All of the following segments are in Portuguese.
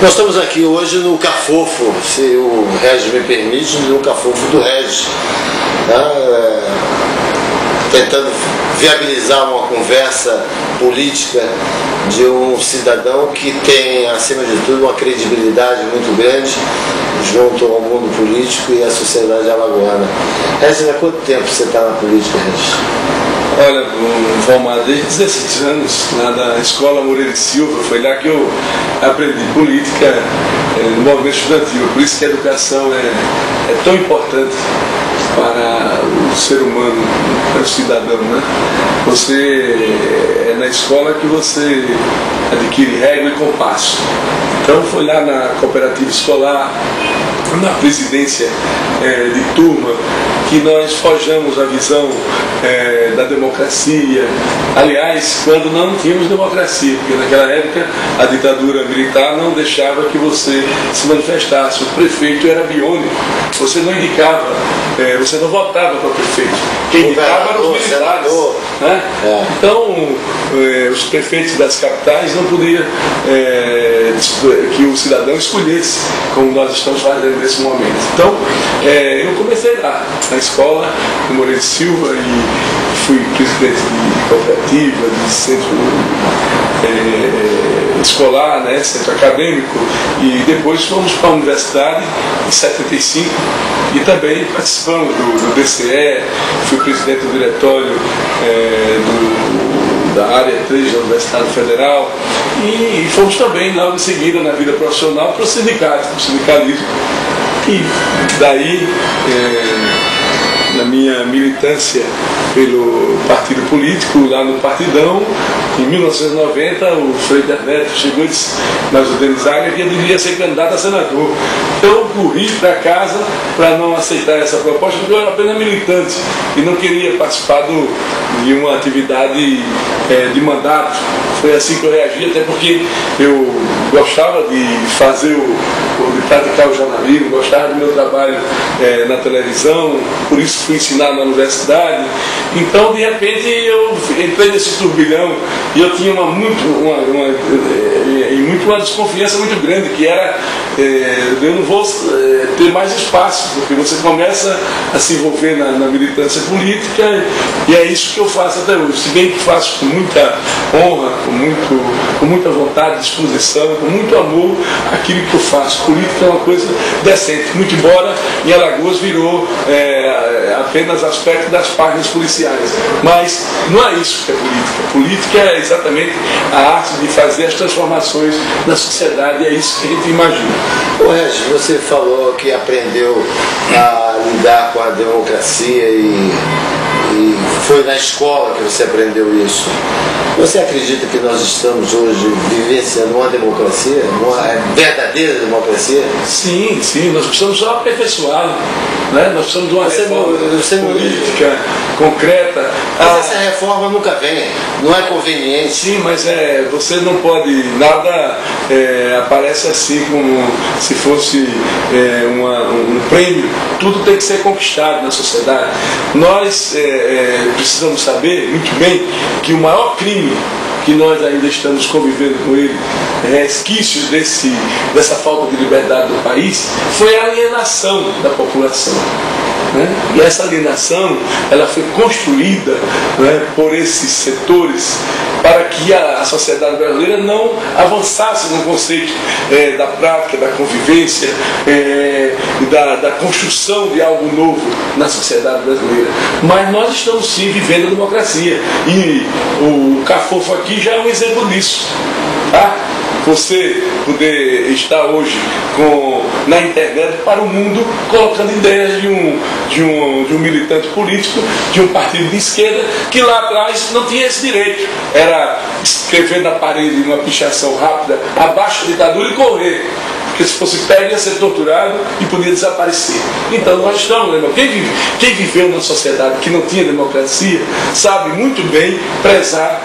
Nós estamos aqui hoje no Cafofo, se o Regis me permite, no Cafofo do Regis, né? Tentando viabilizar uma conversa política de um cidadão que tem, acima de tudo, uma credibilidade muito grande junto ao mundo político e à sociedade alagoana. Regis, há quanto tempo você está na política, Regis? Olha, Valmar, desde 16 anos, lá da Escola Moreira de Silva, foi lá que eu aprendi política no movimento estudantil. Por isso que a educação é tão importante para o ser humano, para o cidadão, né? É na escola que você adquire regra e compasso. Então foi lá na cooperativa escolar, na presidência de turma, que nós forjamos a visão da democracia. Aliás, quando não tínhamos democracia, porque naquela época a ditadura militar não deixava que você se manifestasse. O prefeito era biônico, você não indicava, você não votava para o prefeito. Quem indicava eram os militares. Né? Então, os prefeitos das capitais não podiam que o cidadão escolhesse, como nós estamos fazendo nesse momento. Então, eu comecei lá, na escola do Moreira de Silva, e fui presidente de cooperativa, de centro escolar, né, centro acadêmico, e depois fomos para a universidade em 75 e também participamos do DCE, fui presidente do diretório da área 3 da Universidade Federal, e fomos também logo em seguida na vida profissional para o sindicato, para o sindicalismo. E daí, na minha militância pelo partido político, lá no Partidão, em 1990, o Frei Neto chegou e disse, mas o Denis Agra, que eu devia ser candidato a senador. Eu corri para casa para não aceitar essa proposta, porque eu era apenas militante e não queria participar de uma atividade de mandato. Foi assim que eu reagi, até porque eu gostava de fazer de praticar o jornalismo, gostava do meu trabalho na televisão, por isso fui ensinar na universidade. Então, de repente, eu entrei nesse turbilhão e eu tinha uma desconfiança muito grande, que era, eu não vou ter mais espaço, porque você começa a se envolver na militância política, e é isso que eu faço até hoje. Se bem que faço com muita honra, com muita vontade, disposição, com muito amor aquilo que eu faço. Política é uma coisa decente, muito embora em Alagoas virou apenas aspecto das páginas policiais. Mas não é isso que é política. Política é exatamente a arte de fazer as transformações na sociedade, e é isso que a gente imagina. Ô Regis, você falou que aprendeu a lidar com a democracia e foi na escola que você aprendeu isso. Você acredita que nós estamos hoje vivenciando uma democracia, uma verdadeira democracia? Sim, nós precisamos só aperfeiçoá-la, né? Nós precisamos de uma reforma política concreta. Mas essa reforma nunca vem, não é conveniente. Sim, mas você não pode, nada aparece assim como se fosse um prêmio. Tudo tem que ser conquistado na sociedade. Nós precisamos saber muito bem que o maior crime que nós ainda estamos convivendo com ele, resquícios dessa falta de liberdade do país, foi a alienação da população. Né? E essa alienação ela foi construída, né, por esses setores para que a sociedade brasileira não avançasse no conceito da prática, da convivência, da construção de algo novo na sociedade brasileira. Mas nós estamos sim vivendo a democracia, e o Cafofo aqui já é um exemplo disso. Tá? Você poder estar hoje na internet para o mundo, colocando ideias de um militante político, de um partido de esquerda, que lá atrás não tinha esse direito. Era escrever na parede uma pichação rápida, abaixo da ditadura e correr. porque se fosse pego ia ser torturado e podia desaparecer. Então nós estamos, né? Quem viveu numa sociedade que não tinha democracia sabe muito bem prezar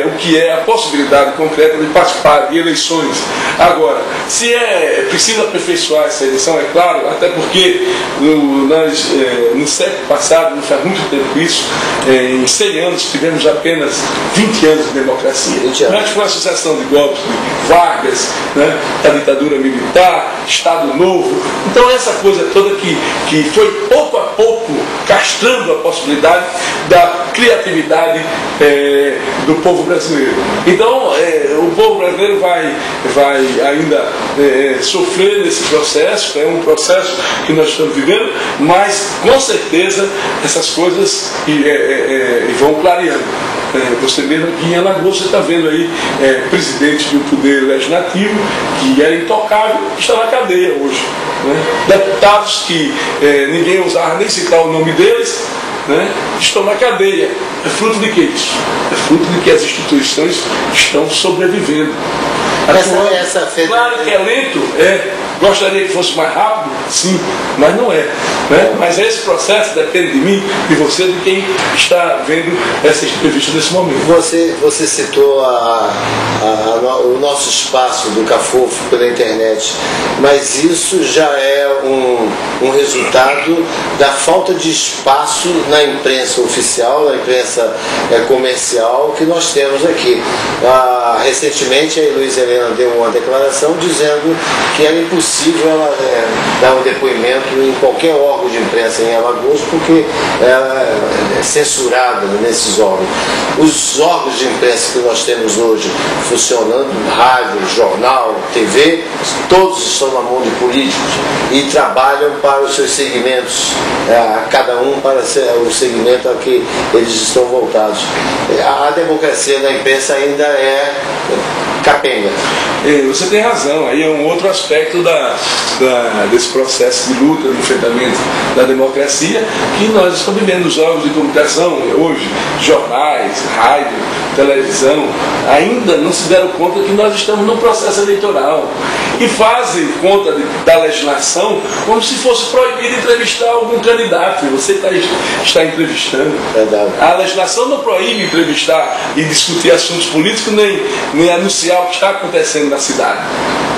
o que é a possibilidade concreta de participar de eleições. Agora, se é preciso aperfeiçoar essa eleição, é claro, até porque no século passado, não faz muito tempo isso, em 100 anos tivemos apenas 20 anos de democracia. Antes foi a sucessão de golpes de Vargas, né, da ditadura militar, Estado Novo. Então essa coisa toda que foi pouco a pouco castrando a possibilidade da criatividade do povo brasileiro. Então o povo brasileiro vai ainda sofrer nesse processo, é um processo que nós estamos vivendo, mas com certeza essas coisas vão clareando. Você mesmo aqui em Alagoas, você está vendo aí presidente do Poder Legislativo, que era intocável, está na cadeia hoje. Né? Deputados que ninguém ousava nem citar o nome deles, né, estão na cadeia. É fruto de que isso? É fruto de que as instituições estão sobrevivendo. Claro que é lento, gostaria que fosse mais rápido, sim, mas não é. Né? Mas esse processo depende de mim, de você, de quem está vendo essa entrevista nesse momento. Você citou o nosso espaço do Cafofo pela internet, mas isso já é um resultado da falta de espaço na imprensa oficial, na imprensa comercial que nós temos aqui. Recentemente a Luiz Helena deu uma declaração dizendo que era impossível ela dar um depoimento em qualquer órgão de imprensa em Alagoas, porque ela é censurada nesses órgãos. Os órgãos de imprensa que nós temos hoje funcionando, rádio, jornal, TV, todos estão na mão de políticos e trabalham para os seus segmentos, cada um para o segmento a que eles estão voltados. A democracia da imprensa ainda é capenga. Você tem razão, aí é um outro aspecto desse processo de luta, de enfrentamento da democracia, que nós estamos vivendo nos órgãos de comunicação hoje, jornais, rádio, televisão, ainda não se deram conta que nós estamos num processo eleitoral e fazem conta da legislação como se fosse proibido entrevistar algum candidato. Você está entrevistando. Verdade. A legislação não proíbe entrevistar e discutir assuntos políticos, nem anunciar o que está acontecendo na cidade.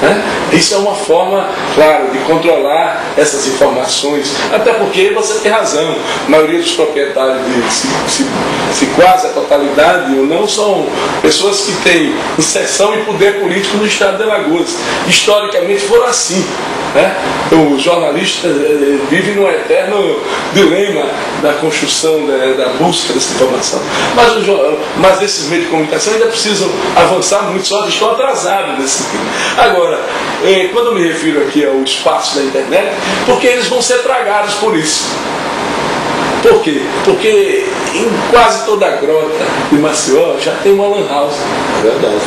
Né? Isso é uma forma, claro, de controlar essas informações, até porque você tem razão, a maioria dos proprietários, se quase a totalidade ou não, são pessoas que têm inserção e poder político no estado de Alagoas. Historicamente foram assim. Né? Os jornalistas vivem num eterno dilema da construção, da busca dessa informação. Mas esses meios de comunicação ainda precisam avançar muito, só estão atrasados nesse sentido. Agora, quando eu me refiro aqui ao espaço da internet, porque eles vão ser tragados por isso. Por quê? Porque em quase toda a grota de Maceió já tem uma lan house. É verdade.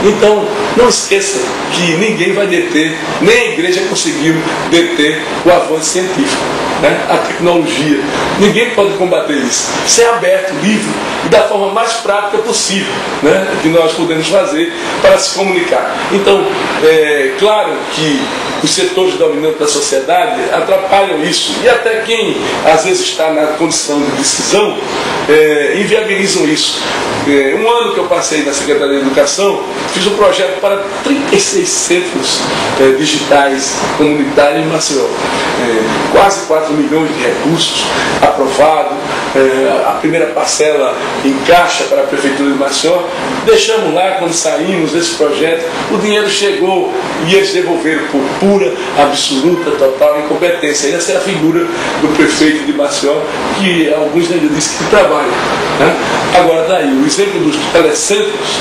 Então, não esqueça que ninguém vai deter, nem a igreja conseguiu deter o avanço científico, né? A tecnologia. Ninguém pode combater isso. Isso é aberto, livre e da forma mais prática possível, né? Que nós podemos fazer para se comunicar. Então, claro que os setores dominantes da sociedade atrapalham isso, e até quem às vezes está na condição de decisão inviabilizam isso. Um ano que eu passei na Secretaria de Educação, fiz um projeto para 36 centros digitais comunitários em Maceió. Quase 4 milhões de recursos aprovados, a primeira parcela em caixa para a Prefeitura de Maceió. Deixamos lá, quando saímos desse projeto, o dinheiro chegou e eles devolveram por pura, absoluta, total incompetência. Essa é a figura do prefeito de Maceió, que alguns ainda dizem que trabalha. Né? Agora, daí, o exemplo dos telecentros,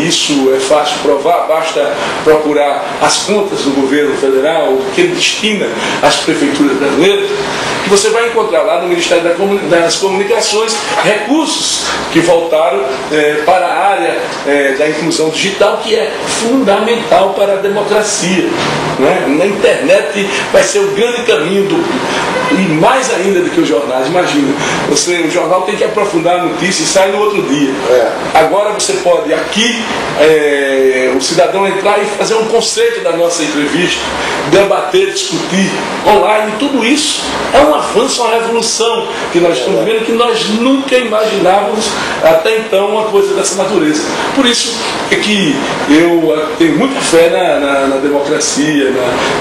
isso é fácil provar, basta procurar as contas do governo federal, o que ele destina às prefeituras brasileiras, que você vai encontrar lá no Ministério das Comunicações recursos que voltaram para a área da inclusão digital, que é fundamental para a democracia. Né? Na internet vai ser o grande caminho E mais ainda do que os jornais, imagina, o jornal tem que aprofundar a notícia e sai no outro dia. Agora você pode aqui, o cidadão entrar e fazer um conceito da nossa entrevista, debater, discutir online, tudo isso é um avanço, uma revolução que nós estamos vendo, que nós nunca imaginávamos até então uma coisa dessa natureza. Por isso é que eu tenho muita fé na democracia,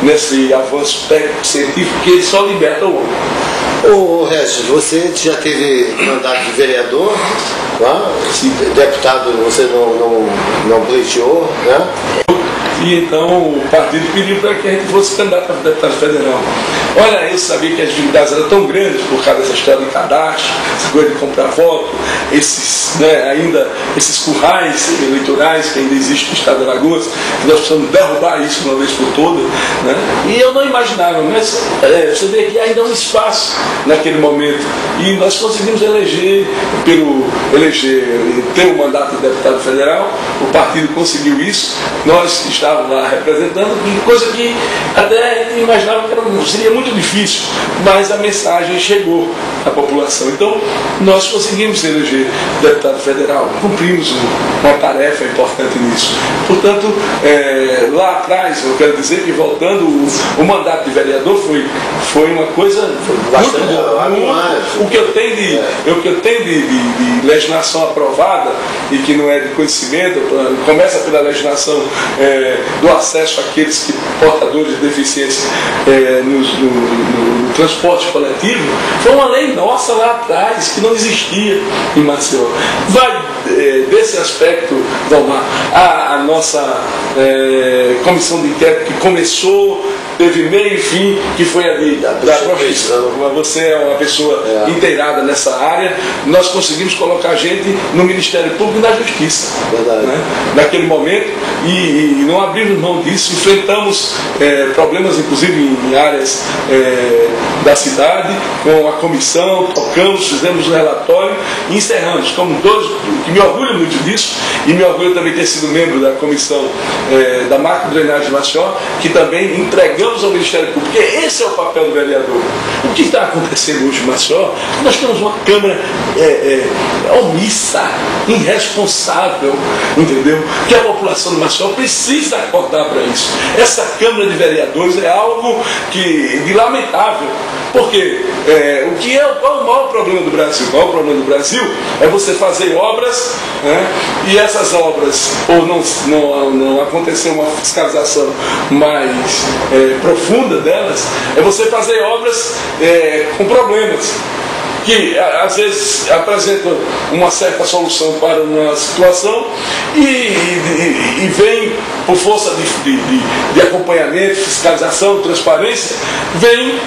nesse avanço técnico-científico, que ele só liberta o homem. Ô Regis, você já teve mandato de vereador, tá? Deputado você não pleiteou, né? E então o partido pediu para que a gente fosse candidato a deputado federal. Olha, eu sabia que as dificuldades eram tão grandes por causa dessa história de cadastro, essa coisa de comprar voto, ainda esses currais eleitorais que ainda existem no estado de Alagoas, que nós precisamos derrubar isso de uma vez por todas, né? E eu não imaginava, mas você vê que ainda há um espaço naquele momento. E nós conseguimos ter o mandato de deputado federal, o partido conseguiu isso, nós estávamos lá representando, coisa que até a gente imaginava que seria muito difícil, mas a mensagem chegou à população. Então, nós conseguimos eleger deputado federal, cumprimos uma tarefa importante nisso. Portanto, lá atrás, eu quero dizer que voltando, o mandato de vereador foi uma coisa muito boa. O que eu tenho de legislação aprovada e que não é de conhecimento, começa pela legislação do acesso àqueles portadores de deficiência no transporte coletivo, foi uma lei nossa lá atrás, que não existia em Maceió. Desse aspecto, Valmar, a nossa comissão de inquérito que começou, teve meio e fim, que foi ali da profissão. Você é uma pessoa inteirada nessa área. Nós conseguimos colocar a gente no Ministério Público e na Justiça, né? Naquele momento, e não abrimos mão disso. Enfrentamos problemas, inclusive em áreas da cidade, com a comissão, tocamos, fizemos um relatório e encerramos. Como todos, que me orgulho muito disso, e me orgulho também ter sido membro da comissão da Macro Drenagem de Maceió, que também entregamos ao Ministério Público, porque esse é o papel do vereador. O que está acontecendo hoje em Maceió? Nós temos uma Câmara omissa, irresponsável, entendeu? Que a população de Maceió precisa acordar para isso. Essa Câmara de Vereadores é algo de lamentável. Porque qual é o maior problema do Brasil? O maior problema do Brasil é você fazer obras, né? E essas obras, ou não acontecer uma fiscalização mais profunda delas, é você fazer obras com problemas, que às vezes apresentam uma certa solução para uma situação e vem por força de acompanhamento, fiscalização, transparência, vem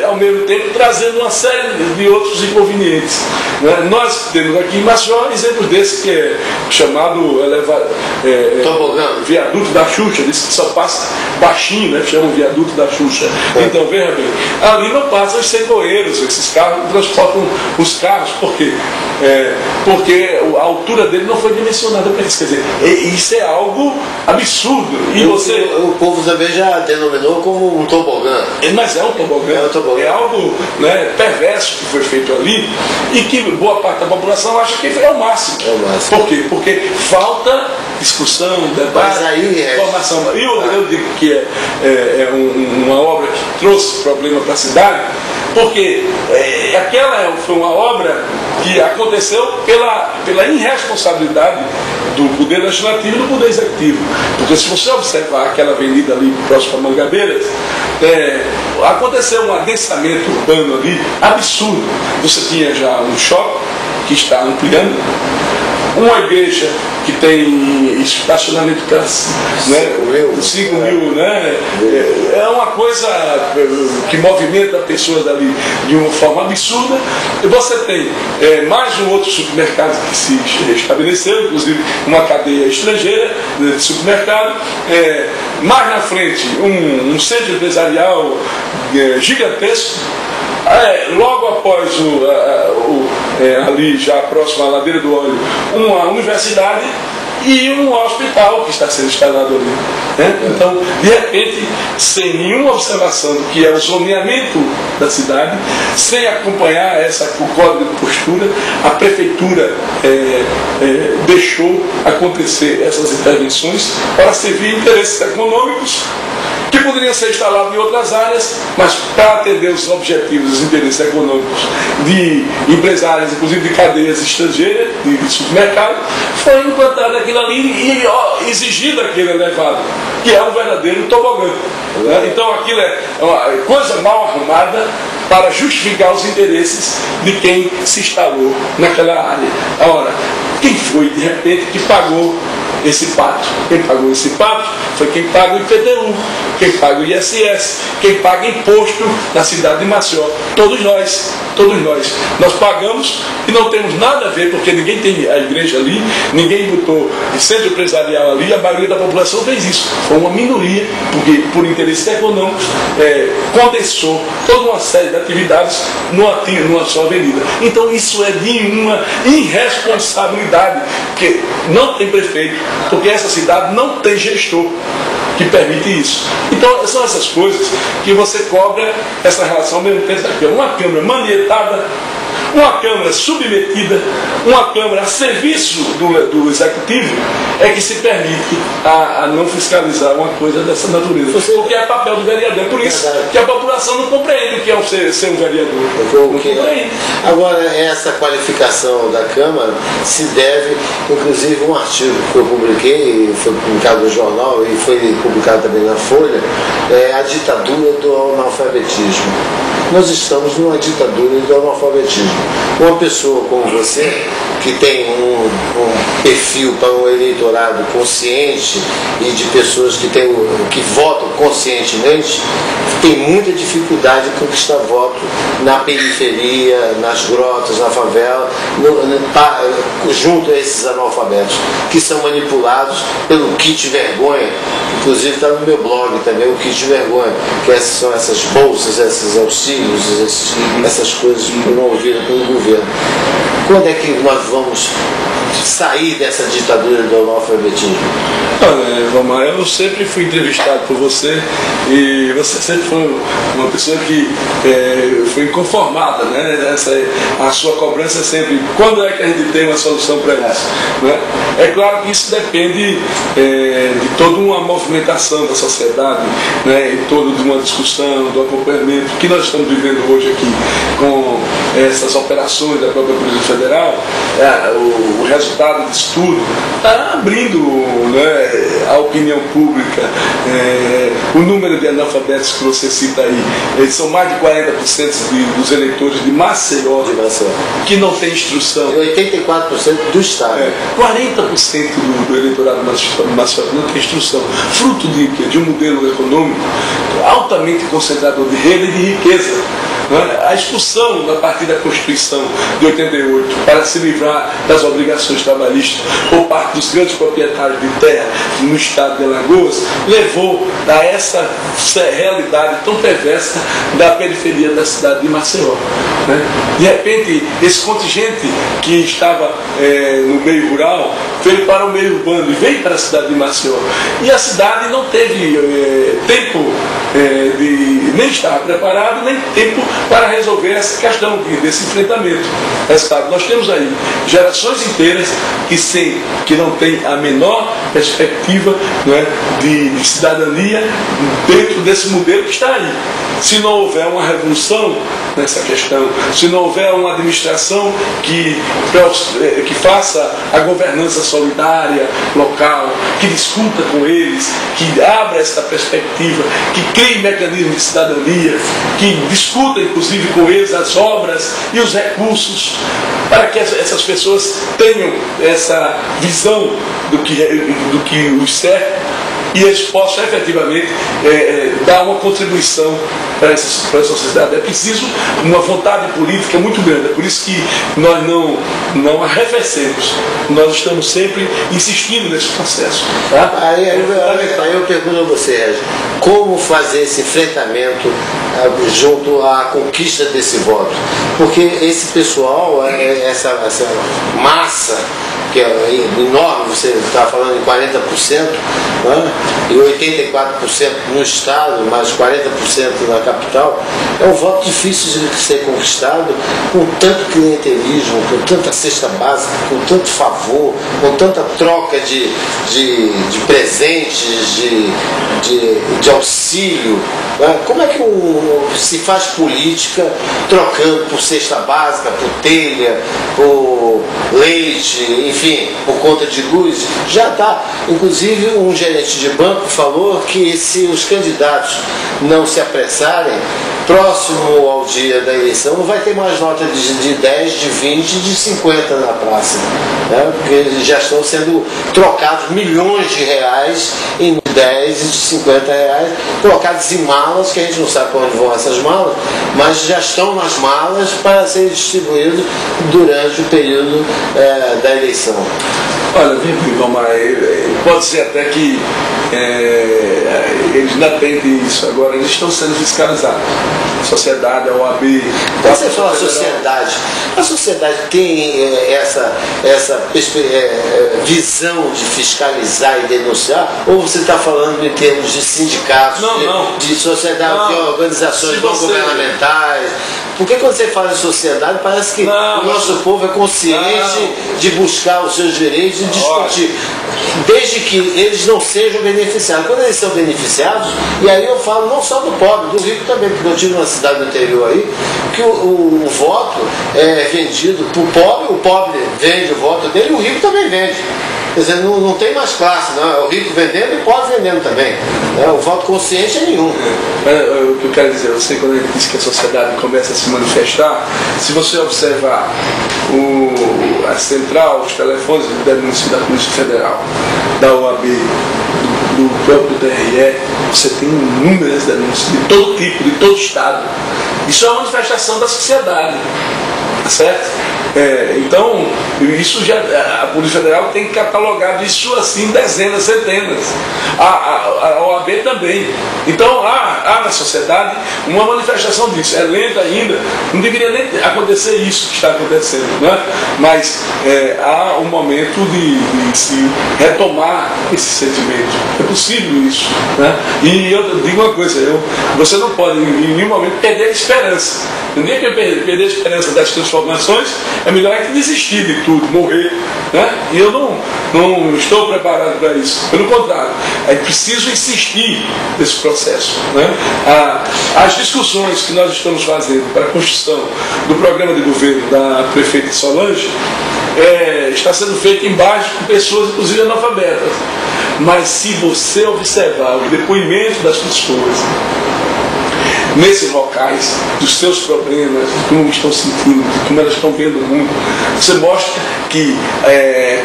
ao mesmo tempo trazendo uma série de outros inconvenientes, né? Nós temos aqui em Maceió exemplos desse, que é chamado viaduto da Xuxa, diz que só passa baixinho, né? Chama o viaduto da Xuxa. Então veja bem, ali não passam os cegoeiros, esses carros transportam os carros. Por quê? Porque a altura dele não foi dimensionada para isso. Quer dizer, isso é algo absurdo. E o povo também já denominou como um tobogã. Mas é um tobogã. É algo, né, perverso que foi feito ali, e que boa parte da população acha que é o máximo. Por quê? Porque falta discussão, debate, informação. Eu digo que é uma obra que trouxe problema para a cidade, porque aquela foi uma obra que aconteceu pela irresponsabilidade do Poder Legislativo e do Poder Executivo. Porque se você observar aquela avenida ali próxima a Mangabeiras, aconteceu um adensamento urbano ali absurdo. Você tinha já um shopping que está ampliando, uma igreja que tem estacionamento para 5 mil, né? É uma coisa que movimenta pessoas ali de uma forma absurda. E você tem mais um outro supermercado que se estabeleceu, inclusive uma cadeia estrangeira de supermercado. Mais na frente, um centro empresarial gigantesco. Logo após ali já próximo à Ladeira do Óleo, uma universidade, e um hospital que está sendo instalado ali. Né? Então, de repente, sem nenhuma observação do que é o zoneamento da cidade, sem acompanhar o código de postura, a prefeitura deixou acontecer essas intervenções para servir interesses econômicos que poderiam ser instalados em outras áreas, mas para atender os objetivos, os interesses econômicos de empresários, inclusive de cadeias estrangeiras, de supermercado, foi implantado aquilo ali e exigido aquele elevado, que é um verdadeiro tobogã. Né? Então aquilo é uma coisa mal arrumada para justificar os interesses de quem se instalou naquela área. Ora, quem foi de repente que pagou esse pato? Quem pagou esse pato foi quem paga o IPTU, quem paga o ISS, quem paga imposto na cidade de Maceió. Todos nós. Nós pagamos e não temos nada a ver, porque ninguém tem a igreja ali, ninguém botou centro empresarial ali, a maioria da população fez isso. Foi uma minoria, porque por interesses econômicos condensou toda uma série de atividades numa só avenida. Então isso é de uma irresponsabilidade, porque não tem prefeito, porque essa cidade não tem gestor que permite isso. Então são essas coisas que você cobra essa relação ao mesmo tempo aqui. Uma Câmara manietada, uma Câmara submetida, uma Câmara a serviço do Executivo é que se permite a não fiscalizar uma coisa dessa natureza. Porque é papel do vereador. É por isso que a população não compreende o que é ser um vereador. Não compreende. Agora, essa qualificação da Câmara se deve, inclusive, um artigo que eu publiquei, foi publicado no jornal e foi publicado também na Folha, a ditadura do analfabetismo. Nós estamos numa ditadura do analfabetismo. Uma pessoa como você, que tem um perfil para um eleitorado consciente e de pessoas que votam conscientemente, tem muita dificuldade de conquistar voto na periferia, nas grotas, na favela, junto a esses analfabetos, que são manipulados pelo kit vergonha. Inclusive está no meu blog também, o kit vergonha, que são essas bolsas, esses auxílios, essas coisas promovidas pelo governo. Quando é que nós vamos sair dessa ditadura do analfabetismo? Olha, Vomar, eu sempre fui entrevistado por você e você sempre foi uma pessoa que foi inconformada, né? A sua cobrança é sempre, quando é que a gente tem uma solução para isso? Né? É claro que isso depende de toda uma movimentação da sociedade, né? E toda de uma discussão, do acompanhamento que nós estamos vivendo hoje aqui com essas operações da própria Polícia Federal. O resultado disso tudo está abrindo, né, a opinião pública. O número de analfabetos que você cita aí, eles são mais de 40% dos eleitores de Maceió, que não tem instrução. 84% do Estado. 40% do eleitorado de Maceió não tem instrução. Fruto de um modelo econômico altamente concentrador de renda e de riqueza. A expulsão a partir da Constituição de 88 para se livrar das obrigações trabalhistas por parte dos grandes proprietários de terra no estado de Alagoas levou a essa realidade tão perversa da periferia da cidade de Maceió. De repente, esse contingente que estava no meio rural veio para o meio urbano e veio para a cidade de Maceió. E a cidade não teve tempo de nem estar preparado, nem tempo para resolver essa questão desse enfrentamento. Resultado, nós temos aí gerações inteiras que não têm a menor perspectiva, né, de cidadania dentro desse modelo que está aí. Se não houver uma revolução nessa questão, se não houver uma administração que faça a governança solidária, local, que discuta com eles, que abra essa perspectiva, que crie mecanismos de cidadania, que discuta inclusive com eles as obras e os recursos, para que essas pessoas tenham essa visão do que os cerca e eles possam efetivamente dar uma contribuição para essa sociedade. É preciso uma vontade política muito grande. É por isso que nós não arrefecemos. Nós estamos sempre insistindo nesse processo. Tá? Aí eu pergunto a você, Regis, como fazer esse enfrentamento junto à conquista desse voto? Porque esse pessoal, essa massa que é enorme, você está falando em 40%, né? E 84% no estado, mais 40% na capital, é um voto difícil de ser conquistado, com tanto clientelismo, com tanta cesta básica, com tanto favor, com tanta troca de presentes, de auxílio. Né? Como é que se faz política trocando por cesta básica, por telha, por leite, enfim, por conta de luz? Já está. Inclusive, um gerente de banco falou que se os candidatos não se apressarem, próximo ao dia da eleição, não vai ter mais nota de 10, de 20, de 50 na praça. Né? Porque já estão sendo trocados milhões de reais em 10 e de 50 reais, colocados em malas, que a gente não sabe para onde vão essas malas, mas já estão nas malas para serem distribuídos durante o período da eleição. Olha, Vomar, pode ser até que eles ainda tentem isso. Agora, eles estão sendo fiscalizados. A sociedade, a OAB... Quando você fala sociedade, a sociedade tem essa visão de fiscalizar e denunciar, ou você está falando em termos de sindicatos, de sociedade, de organizações não governamentais? Porque quando você fala em sociedade, parece que o nosso povo é consciente de buscar os seus direitos e discutir, desde que eles não sejam beneficiados. Quando eles são beneficiados, e aí eu falo não só do pobre, do rico também, porque eu tive uma cidade do interior aí, que o voto é vendido para o pobre vende o voto dele e o rico também vende. Quer dizer, não tem mais classe, não. É o rico vendendo e o pobre vendendo também. O voto consciente é nenhum. O que eu quero dizer, eu sei quando ele diz que a sociedade começa a se manifestar, se você observar a central, os telefones de denúncia da Polícia Federal, da OAB, do próprio TRE, você tem inúmeras denúncias de todo tipo, de todo estado. Isso é uma manifestação da sociedade, certo? Então, isso já, a Polícia Federal tem catalogado isso assim, dezenas, centenas. A OAB também. Então, há na sociedade uma manifestação disso. É lenta ainda, não deveria nem acontecer isso que está acontecendo, não é? Mas há um momento de se retomar esse sentimento. É possível isso, né? E eu digo uma coisa, você não pode em nenhum momento perder a esperança. No dia que eu perder a esperança das transformações, é melhor que desistir de tudo, morrer, né? E eu não estou preparado para isso. Pelo contrário, é preciso insistir nesse processo, né? As discussões que nós estamos fazendo para a construção do programa de governo da prefeita Solange está sendo feita embaixo com pessoas, inclusive analfabetas. Mas se você observar o depoimento das pessoas nesses locais, dos seus problemas, de como estão sentindo, de como elas estão vendo o mundo, você mostra que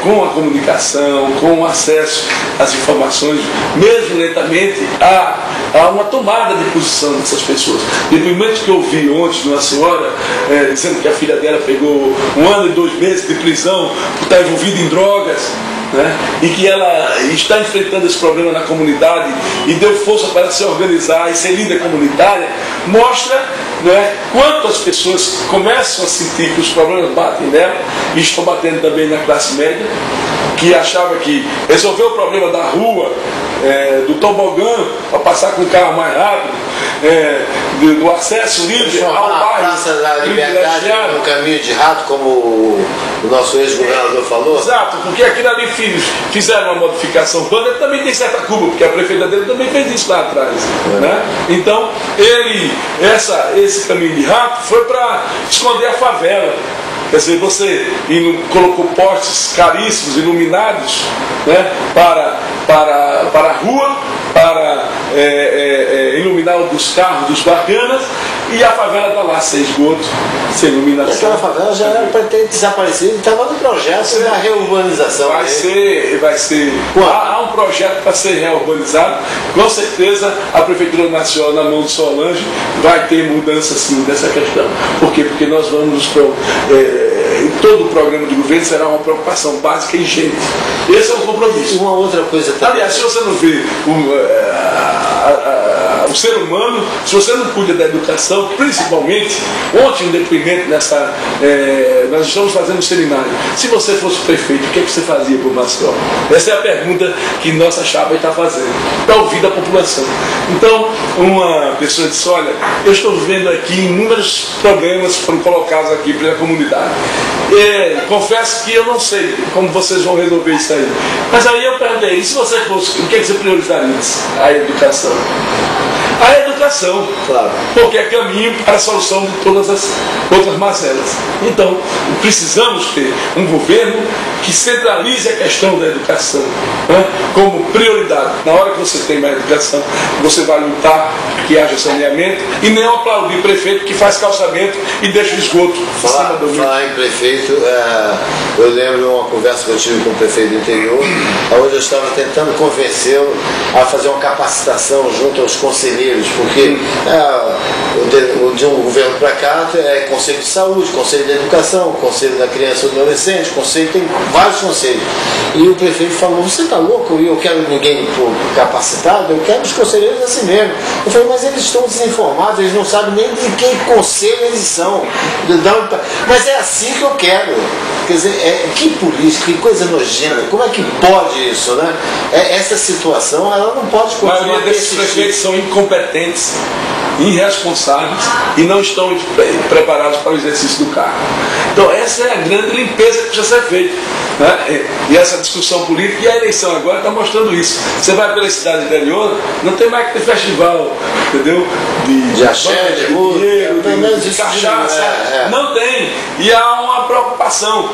com a comunicação, com o acesso às informações, mesmo lentamente, há uma tomada de posição dessas pessoas. Depoimento que eu vi ontem de uma senhora dizendo que a filha dela pegou 1 ano e 2 meses de prisão por estar envolvida em drogas, né? E que ela está enfrentando esse problema na comunidade e deu força para se organizar e ser líder comunitária, mostra, né, quanto as pessoas começam a sentir que os problemas batem nela e estão batendo também na classe média, que achava que resolver o problema da rua, do tobogã, para passar com o carro mais rápido, do acesso livre ao bairro. A Praça da Liberdade no caminho de rato, como o nosso ex-governador falou. Exato, porque aquilo ali fizeram uma modificação toda, ele também tem certa culpa, porque a prefeita dele também fez isso lá atrás. Né? Então, esse caminho de rato foi para esconder a favela. Quer dizer, você colocou postes caríssimos, iluminados, né, para a rua, para iluminar os carros dos bacanas, e a favela está lá, sem esgoto, sem iluminação. E aquela favela já era para ter desaparecido, estava no projeto da reurbanização. Vai ser. Há um projeto para ser reurbanizado. Com certeza a Prefeitura Nacional, na mão de Solange, vai ter mudança sim dessa questão. Por quê? Porque nós vamos em todo o programa de governo será uma preocupação básica e gente. Esse é o compromisso. Uma outra coisa também. Aliás, se você não vê o ser humano, se você não cuida da educação, principalmente, ontem um depoimento nós estamos fazendo um seminário. Se você fosse prefeito, o que você fazia por Maceió? Essa é a pergunta que nossa chapa está fazendo, para ouvir da população. Então, uma pessoa disse, olha, eu estou vendo aqui inúmeros problemas que foram colocados aqui pela comunidade. Confesso que eu não sei como vocês vão resolver isso aí. Mas aí eu perguntei, e se você fosse, o que você priorizaria? A educação. A educação, claro, porque é caminho para a solução de todas as outras mazelas. Então, precisamos ter um governo que centralize a questão da educação, né, como prioridade. Na hora que você tem mais educação, você vai lutar que haja saneamento e não aplaudir prefeito que faz calçamento e deixa o esgoto. Falar em prefeito, eu lembro de uma conversa que eu tive com o prefeito do interior, onde eu estava tentando convencê-lo a fazer uma capacitação junto aos conselheiros, porque de um governo para cá é conselho de saúde, conselho de educação, conselho da criança e do adolescente, conselho, tem vários conselhos. E o prefeito falou, você está louco? Eu quero ninguém capacitado, eu quero os conselheiros assim mesmo. Eu falei, mas eles estão desinformados, eles não sabem nem de que conselho eles são. Mas é assim que eu quero. Quer dizer, que política, que coisa nojenta, como é que pode isso, né? Essa situação, ela não pode continuar. A maioria desses prefeitos são incompetentes, irresponsáveis e não estão preparados para o exercício do cargo. Então essa é a grande limpeza que precisa ser feita, né? E essa discussão política, e a eleição agora está mostrando isso. Você vai pela cidade interior, não tem mais que ter festival, entendeu? De axé, de dinheiro, de cachaça, não tem. E há uma preocupação,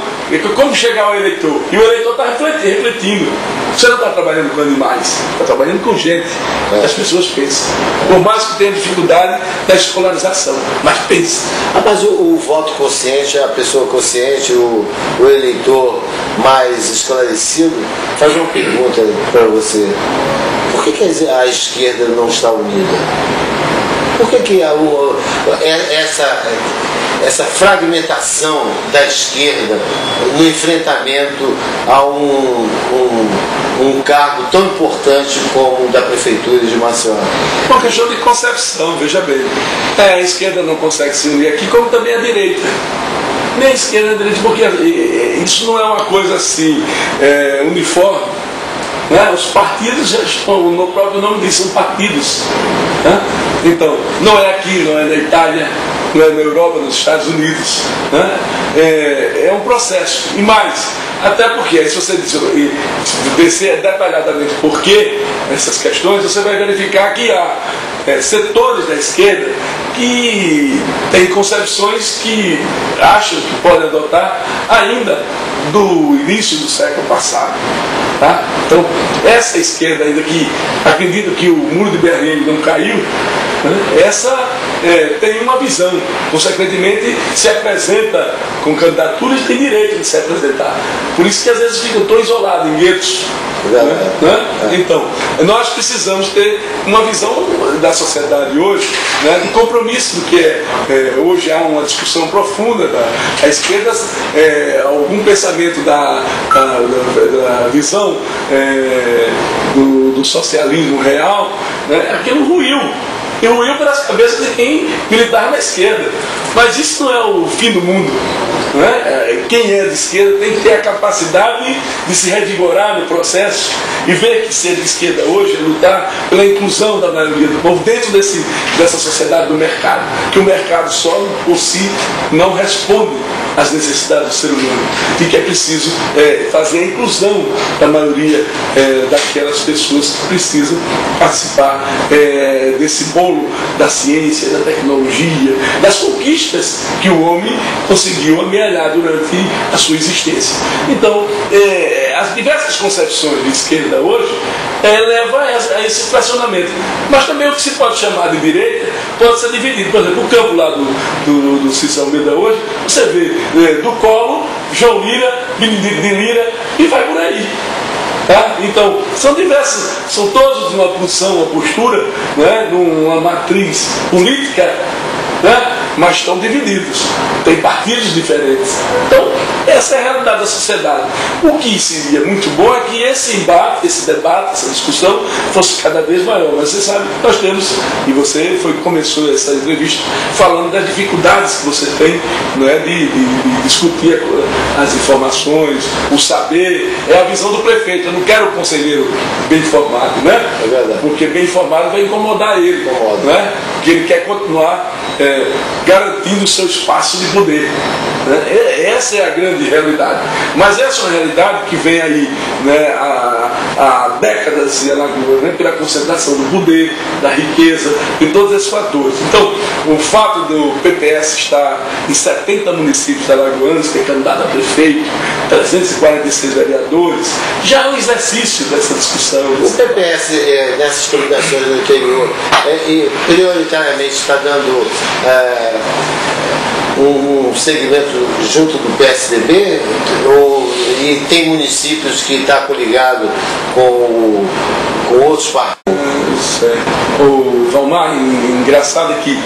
como chegar ao eleitor? E o eleitor está refletindo. Você não está trabalhando com animais, está trabalhando com gente. As pessoas pensam. Por mais que tenha dificuldade da escolarização, mas pensa. Mas o voto consciente, a pessoa consciente, o eleitor mais esclarecido, faz uma pergunta para você. Por que a esquerda não está unida? Por que essa fragmentação da esquerda no enfrentamento a um cargo tão importante como o da Prefeitura de Maceió? Uma questão de concepção, veja bem. A esquerda não consegue se unir aqui, como também a direita. Nem a esquerda nem a direita, porque isso não é uma coisa assim uniforme. Né? Os partidos já estão, no próprio nome diz, são partidos. Né? Então, não é aqui, não é na Itália, não é na Europa, nos Estados Unidos. Né? É um processo. E mais, até porque, aí se você descer detalhadamente por que essas questões, você vai verificar que há setores da esquerda que têm concepções que acham que podem adotar ainda do início do século passado. Tá? Então, essa esquerda ainda que acredita que o muro de Berlim não caiu, né? Essa tem uma visão, consequentemente se apresenta com candidaturas e tem direito de se apresentar. Por isso que às vezes ficam tão isolados em guetos. Né? Então, nós precisamos ter uma visão da sociedade hoje, né, de compromisso, do que hoje há uma discussão profunda da esquerda, algum pensamento da visão do socialismo real, né, aquilo ruiu. E ruiu pelas cabeças de quem militava na esquerda. Mas isso não é o fim do mundo. Né? Quem é de esquerda tem que ter a capacidade de se revigorar no processo e ver que ser de esquerda hoje é lutar pela inclusão da maioria do povo dentro dessa sociedade do mercado. Que o mercado só por si não responde às necessidades do ser humano. E que é preciso fazer a inclusão da maioria daquelas pessoas que precisam participar desse bolo da ciência, da tecnologia, das conquistas que o homem conseguiu amealhar durante a sua existência. Então, as diversas concepções de esquerda hoje levam a esse fracionamento. Mas também o que se pode chamar de direita pode ser dividido. Por exemplo, o campo lá do Cícero Almeida hoje, você vê do Collor, João Lira, Benedito de Lira e vai por aí. Tá? Então, são diversos, são todos de uma posição, uma postura, né, de uma matriz política, né, mas estão divididos, tem partidos diferentes. Então, essa é a realidade da sociedade. O que seria muito bom é que esse embate, esse debate, essa discussão fosse cada vez maior. Mas você sabe que nós temos, e você começou essa entrevista falando das dificuldades que você tem, não é, de discutir as informações, o saber, é a visão do prefeito. Eu não quero o conselheiro bem informado, né? É verdade. Porque bem informado vai incomodar ele, né? Porque ele quer continuar garantindo o seu espaço de poder, né? Essa é a grande realidade. Mas essa é uma realidade que vem aí, né, há décadas em Alagoas, né, pela concentração do poder, da riqueza, de todos esses fatores. Então, o fato do PPS estar em 70 municípios alagoanos, ter candidato a prefeito, 346 vereadores, já é um exercício dessa discussão. O PPS, nessas coligações no interior, prioritariamente está dando um segmento junto do PSDB, e tem municípios que está coligado com outros partidos? O Valmar, engraçado é que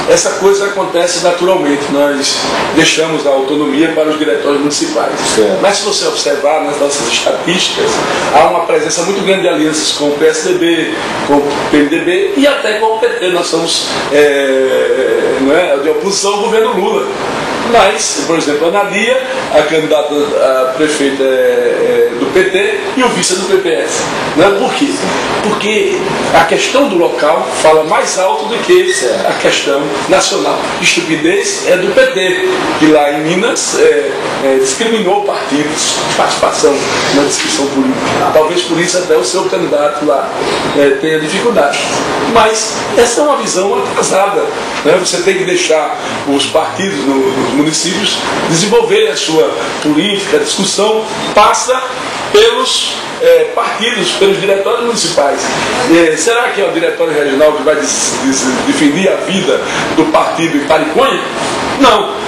essa coisa acontece naturalmente. Nós deixamos a autonomia para os diretórios municipais. Certo. Mas se você observar nas nossas estatísticas, há uma presença muito grande de alianças com o PSDB, com o PMDB e até com o PT. Nós somos de oposição ao governo Lula. Mas, por exemplo, a Analia, a candidata a prefeita do PT e o vice do PPS. Por quê? Porque a questão do local fala mais alto do que a questão nacional. Estupidez é do PT, que lá em Minas discriminou partidos de participação na discussão política. Talvez por isso até o seu candidato lá tenha dificuldade. Mas essa é uma visão atrasada, né? Você tem que deixar os partidos nos municípios desenvolverem a sua política. A discussão passa pelos partidos, pelos diretórios municipais. Será que é o diretório regional que vai definir a vida do partido em Pariconha? Não.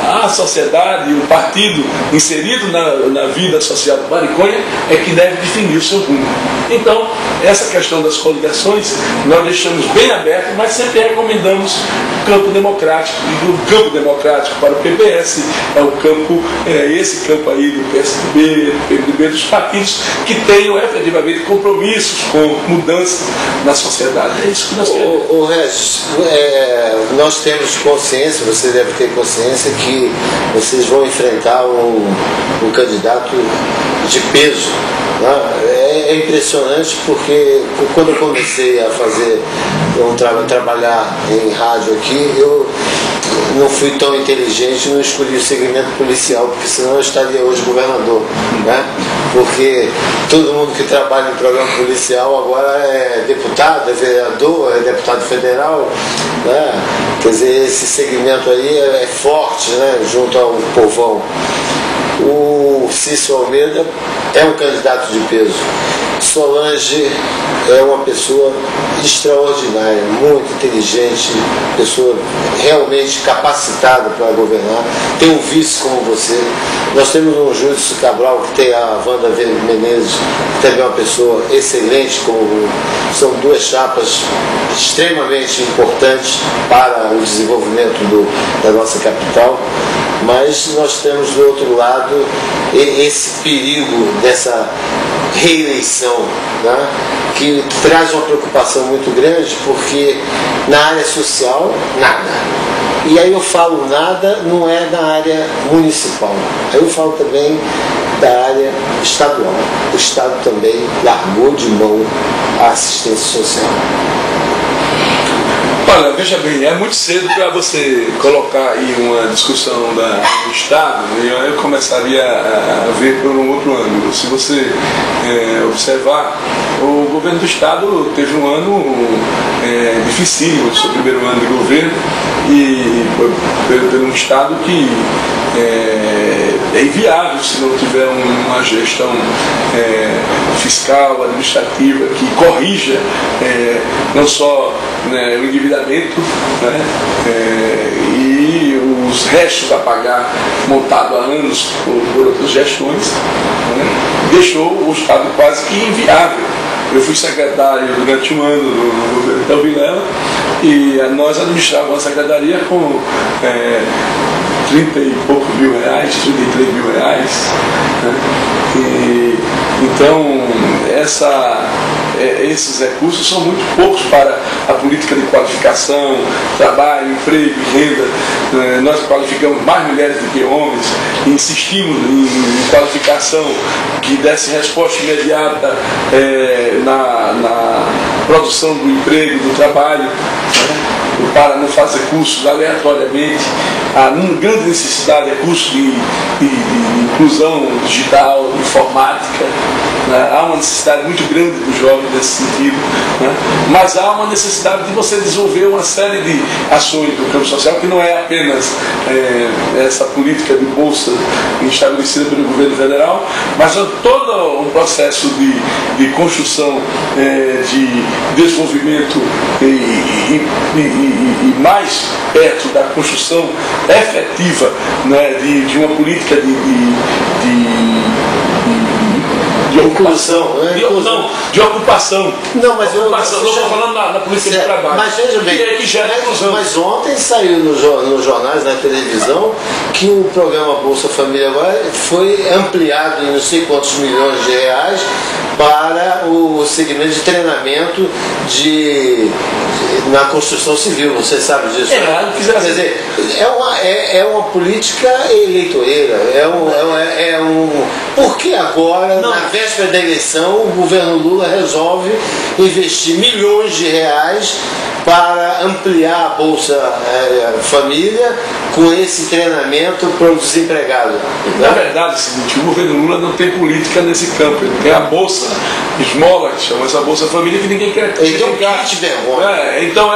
A sociedade e o partido inserido na vida social do Pariconha é que deve definir o seu rumo. Então, essa questão das coligações nós deixamos bem aberto, mas sempre recomendamos o campo democrático. E do campo democrático para o PPS é o campo, esse campo aí do PSDB, do PMDB, dos partidos que tenham efetivamente compromissos com mudança na sociedade. É isso que nós queremos. Regis, nós temos consciência, você deve ter consciência que vocês vão enfrentar um candidato de peso, né? É impressionante porque quando eu comecei a fazer trabalhar em rádio aqui, eu não fui tão inteligente, não escolhi o segmento policial, porque senão eu estaria hoje governador, né? Porque todo mundo que trabalha em programa policial agora é deputado, é vereador, é deputado federal, né? Quer dizer, esse segmento aí é forte, né? Junto ao povão. O Cício Almeida é um candidato de peso. Solange é uma pessoa extraordinária, muito inteligente, pessoa realmente capacitada para governar. Tem um vice como você. Nós temos um Júlio Cabral, que tem a Wanda Menezes, que também é uma pessoa excelente. São duas chapas extremamente importantes para o desenvolvimento da nossa capital. Mas nós temos do outro lado esse perigo dessa reeleição, né? Que traz uma preocupação muito grande, porque na área social, nada. E aí eu falo nada, não é na área municipal. Aí eu falo também da área estadual. O Estado também largou de mão a assistência social. Olha, veja bem, é muito cedo para você colocar aí uma discussão do Estado, e eu começaria a ver por um outro ângulo. Se você observar, o governo do Estado teve um ano dificílimo, seu primeiro ano de governo, e pelo Estado que é inviável se não tiver uma gestão fiscal, administrativa, que corrija não só o endividamento, né, e os restos a pagar montado há anos por outras gestões, né, deixou o Estado quase que inviável. Eu fui secretário durante um ano no governo Vilela E nós administrávamos a secretaria com 30 e poucos mil reais, 33 mil reais. Né? Então, esses recursos são muito poucos para a política de qualificação, trabalho, emprego e renda. Nós qualificamos mais mulheres do que homens, e insistimos em qualificação que desse resposta imediata na produção do emprego, do trabalho, né? Para não fazer cursos aleatoriamente. Há uma grande necessidade de curso de inclusão digital, informática. Né? Há uma necessidade muito grande do jovem nesse sentido. Né? Mas há uma necessidade de você desenvolver uma série de ações do campo social, que não é apenas essa política de bolsa estabelecida pelo governo federal, mas é todo um processo de construção, de desenvolvimento e mais perto da construção efetiva, né, de uma política de ocupação, de ocupação. Não, mas eu estou falando na política de trabalho. Mas veja bem, mas ontem saiu nos jornais, na televisão, que o programa Bolsa Família agora foi ampliado em não sei quantos milhões de reais para o segmento de treinamento na construção civil. Você sabe disso? Quer dizer, é uma política eleitoreira. Por que agora, na véspera da eleição, o governo Lula resolve investir milhões de reais para ampliar a Bolsa Família com esse treinamento para o desempregado? Na verdade é o seguinte, o governo Lula não tem política nesse campo. Ele tem a Bolsa Esmola, que chama essa Bolsa Família, que ninguém quer criticar. Então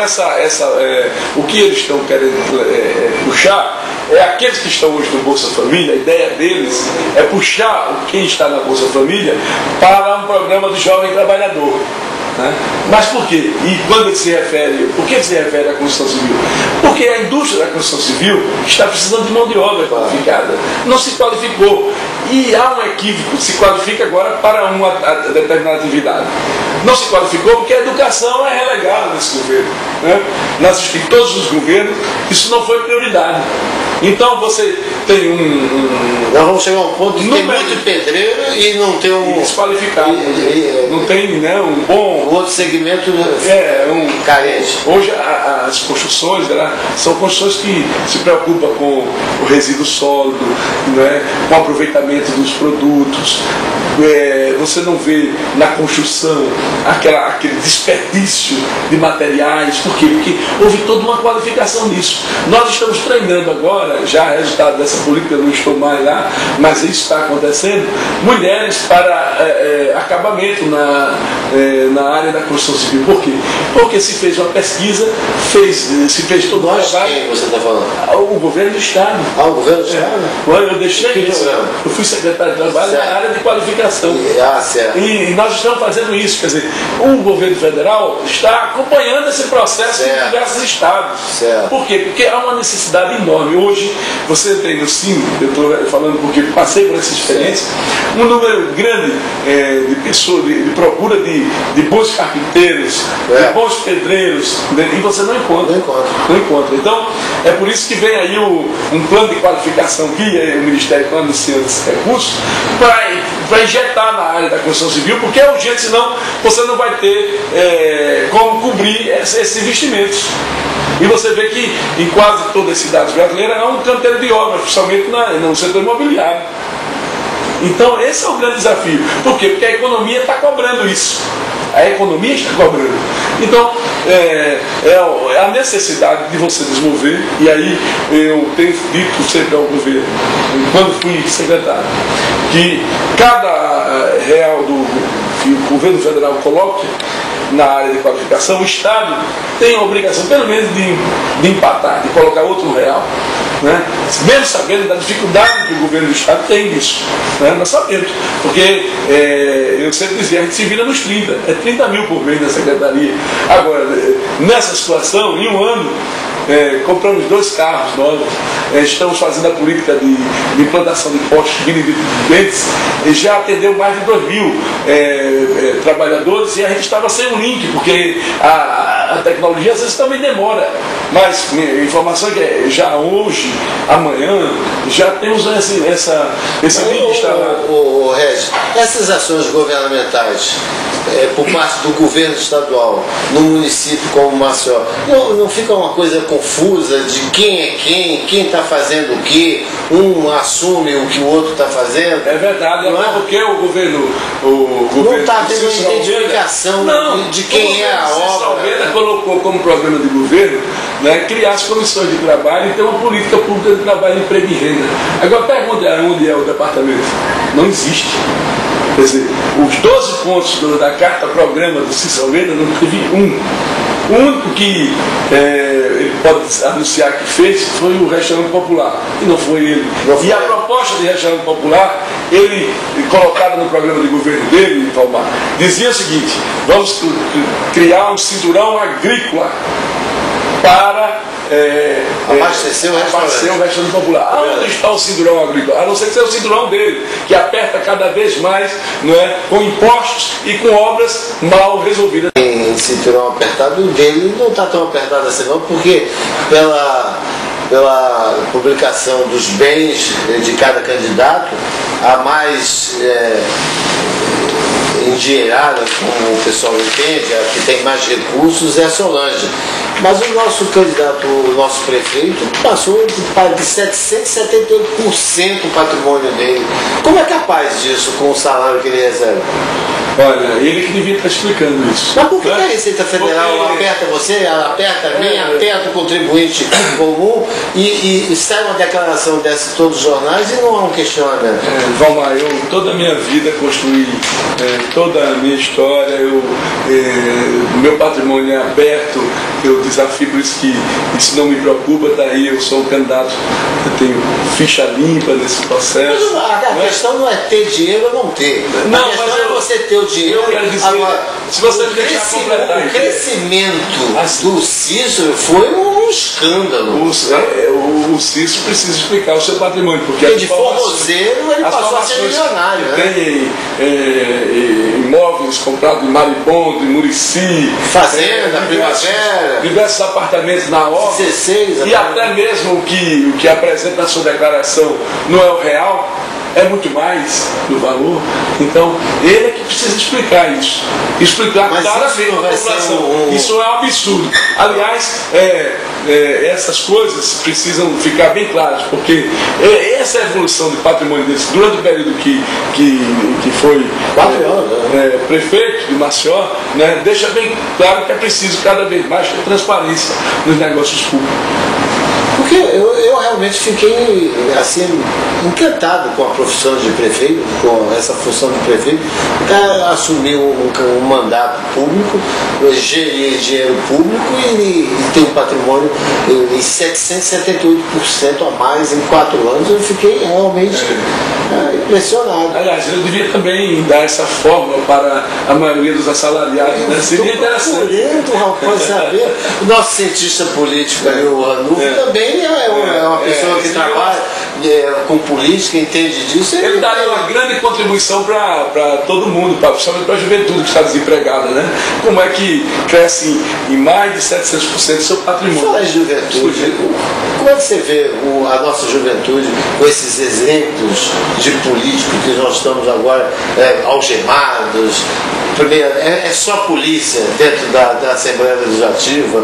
o que eles estão querendo puxar é aqueles que estão hoje no Bolsa Família. A ideia deles é puxar quem está na Bolsa Família para um programa do jovem trabalhador. Né? Mas por quê? E quando ele se refere, por que ele se refere à construção civil? Porque a indústria da construção civil está precisando de mão de obra qualificada. Não se qualificou. E há um equívoco, se qualifica agora para uma determinada atividade. Não se qualificou porque a educação é relegada nesse governo. Né? Em todos os governos, isso não foi prioridade. Então você tem nós vamos chegar a um ponto de ter muito pedreiro e não ter desqualificado. Não tem, né, um bom. Outro segmento carente. Hoje as construções são construções que se preocupam com o resíduo sólido, né, com o aproveitamento dos produtos. Você não vê na construção aquele desperdício de materiais. Por quê? Porque houve toda uma qualificação nisso. Nós estamos treinando agora, já resultado dessa política, eu não estou mais lá, mas isso está acontecendo, mulheres para acabamento na área da construção civil. Por quê? Porque se fez uma pesquisa, se fez todo o trabalho. Quem você está falando? O governo do Estado. O governo do Estado? Eu deixei isso. Eu fui secretário de trabalho na área de qualificação. Certo. E nós estamos fazendo isso. Quer dizer, o governo federal está acompanhando esse processo em diversos estados. Certo. Por quê? Porque há uma necessidade enorme. Hoje, você tem no SIM, eu estou falando porque passei por essa experiência, um número grande de pessoas, de procura de bons carpinteiros, de bons pedreiros, e você não encontra. Não encontra. Então, é por isso que vem aí um plano de qualificação que o Ministério está anunciando esses recursos para injetar na área da construção civil, porque é urgente, senão você não vai ter como cobrir esses investimentos. E você vê que em quase todas as cidades brasileiras há um canteiro de obras, principalmente no setor imobiliário. Então esse é o grande desafio. Por quê? Porque a economia está cobrando isso. A economia está cobrando. Então, é a necessidade de você desenvolver, e aí eu tenho dito sempre ao governo, quando fui secretário, que cada real que o governo federal coloque na área de qualificação, o Estado tem a obrigação, pelo menos, de empatar, de colocar outro real. Né? Mesmo sabendo da dificuldade que o governo do Estado tem nisso. Né? Nós sabemos, porque eu sempre dizia, a gente se vira nos 30, 30 mil por mês na secretaria. Agora, nessa situação, em um ano, compramos 2 carros novos, estamos fazendo a política de implantação de postos diligentes, já atendeu mais de 2 mil trabalhadores, e a gente estava sem um link, porque a tecnologia às vezes também demora, mas a informação é que já hoje, amanhã, já temos esse vídeo instalado. Regis, essas ações governamentais por parte do governo estadual no município como Maceió, não fica uma coisa confusa de quem é quem está fazendo o quê, um assume o que o outro está fazendo? É verdade, até porque o governo não está tendo uma identificação de quem é a obra. Almeida colocou como programa de governo, né, criar as comissões de trabalho e ter uma política pública de trabalho, emprego e renda. Agora pergunta onde é o departamento. Não existe. Quer dizer, os 12 pontos da carta programa do Cícero Almeida não teve um. O único que ele pode anunciar que fez foi o restaurante popular, e não foi ele. E a proposta de restaurante popular, ele, colocada no programa de governo dele, Valmar, dizia o seguinte: vamos criar um cinturão agrícola para abastecer o restaurante popular. Aonde está o cinturão agrícola? A não ser que seja o cinturão dele, que aperta cada vez mais, não é, com impostos e com obras mal resolvidas. Em cinturão apertado, o dele não está tão apertado assim não, porque pela publicação dos bens de cada candidato, a mais endinheirada, como o pessoal entende, a que tem mais recursos é a Solange. Mas o nosso candidato, o nosso prefeito, passou de 778% o patrimônio dele. Como é capaz disso com o salário que ele recebe? Olha, ele que devia estar explicando isso. Mas por que a Receita Federal aperta você, ela aperta mim, aperta o contribuinte comum e sai uma declaração dessa em todos os jornais e não há um questionamento? Valmar, eu toda a minha vida construí, toda a minha história, meu patrimônio é aberto, eu desafio, por isso que isso não me preocupa, tá aí, eu sou um candidato, eu tenho ficha limpa nesse processo. Mas a questão não é ter dinheiro ou não ter. A questão é você ter o dinheiro. Eu quero dizer, agora, se você me deixar completar, o crescimento do Cícero foi um escândalo. O Cícero precisa explicar o seu patrimônio, porque de forrozeiro ele passou a ser milionário. Tem imóveis comprados em Maribondo, em Murici, Fazenda, Primavera, diversos apartamentos na obra, 16, e até mesmo o que apresenta na sua declaração não é o real, é muito mais do valor. Então, ele é que precisa explicar isso. Explicar claramente a população. Isso é um absurdo. Aliás, essas coisas precisam ficar bem claras, porque essa evolução de patrimônio deles durante o período que foi prefeito de Maceió, né, deixa bem claro que é preciso cada vez mais ter transparência nos negócios públicos. Porque eu realmente fiquei assim, encantado com a profissão de prefeito, com essa função de prefeito. O cara assumiu um mandato público, gerir dinheiro público e ter um patrimônio em 778% a mais em 4 anos. Eu fiquei realmente impressionado. Aliás, eu devia também dar essa forma para a maioria dos assalariados, né? Seria interessante. Rapaz, saber. O nosso cientista político, o Ranulfo, também é uma pessoa que trabalha com política, entende disso. Ele daria uma grande contribuição para todo mundo, principalmente para a juventude que está desempregada, né? Como é que cresce em mais de 700% do seu patrimônio? Fala de juventude. Como é que você vê a nossa juventude com esses exemplos de políticos que nós estamos agora algemados? Primeiro, é só polícia dentro da Assembleia Legislativa.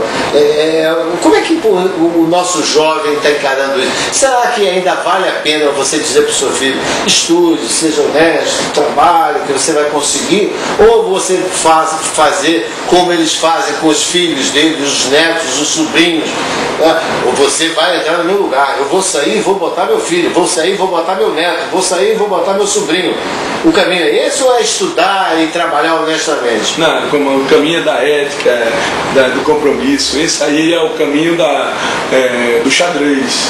Como é que o nosso jovem está encarando isso? Será que ainda vale a pena você dizer para o seu filho: estude, seja honesto, trabalhe, que você vai conseguir? Ou você fazer como eles fazem com os filhos deles, os netos, os sobrinhos? Ou você vai entrar no meu lugar, eu vou sair e vou botar meu filho, vou sair e vou botar meu neto, vou sair e vou botar meu sobrinho. O caminho é esse ou é estudar e trabalhar honestamente? Não, como o caminho da ética, do compromisso. Esse aí é o caminho do xadrez.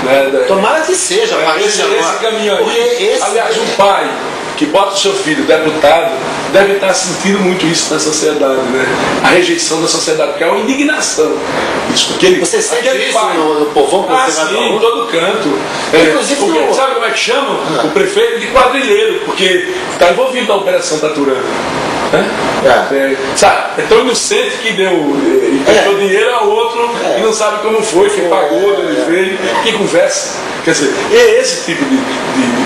Né? Tomara que seja, esse caminho aí. Aliás, um pai que bota o seu filho deputado deve estar sentindo muito isso na sociedade, né? A rejeição da sociedade, porque é uma indignação. Isso, porque você sente isso no povão que você vai sim, em todo canto. Inclusive, porque, sabe como é que chamam? O prefeito de quadrilheiro, porque está envolvido na Operação Taturana. Sabe? É tão inocente que emprestou dinheiro a outro e não sabe como foi, quem pagou, ele veio, que conversa. Quer dizer, esse tipo de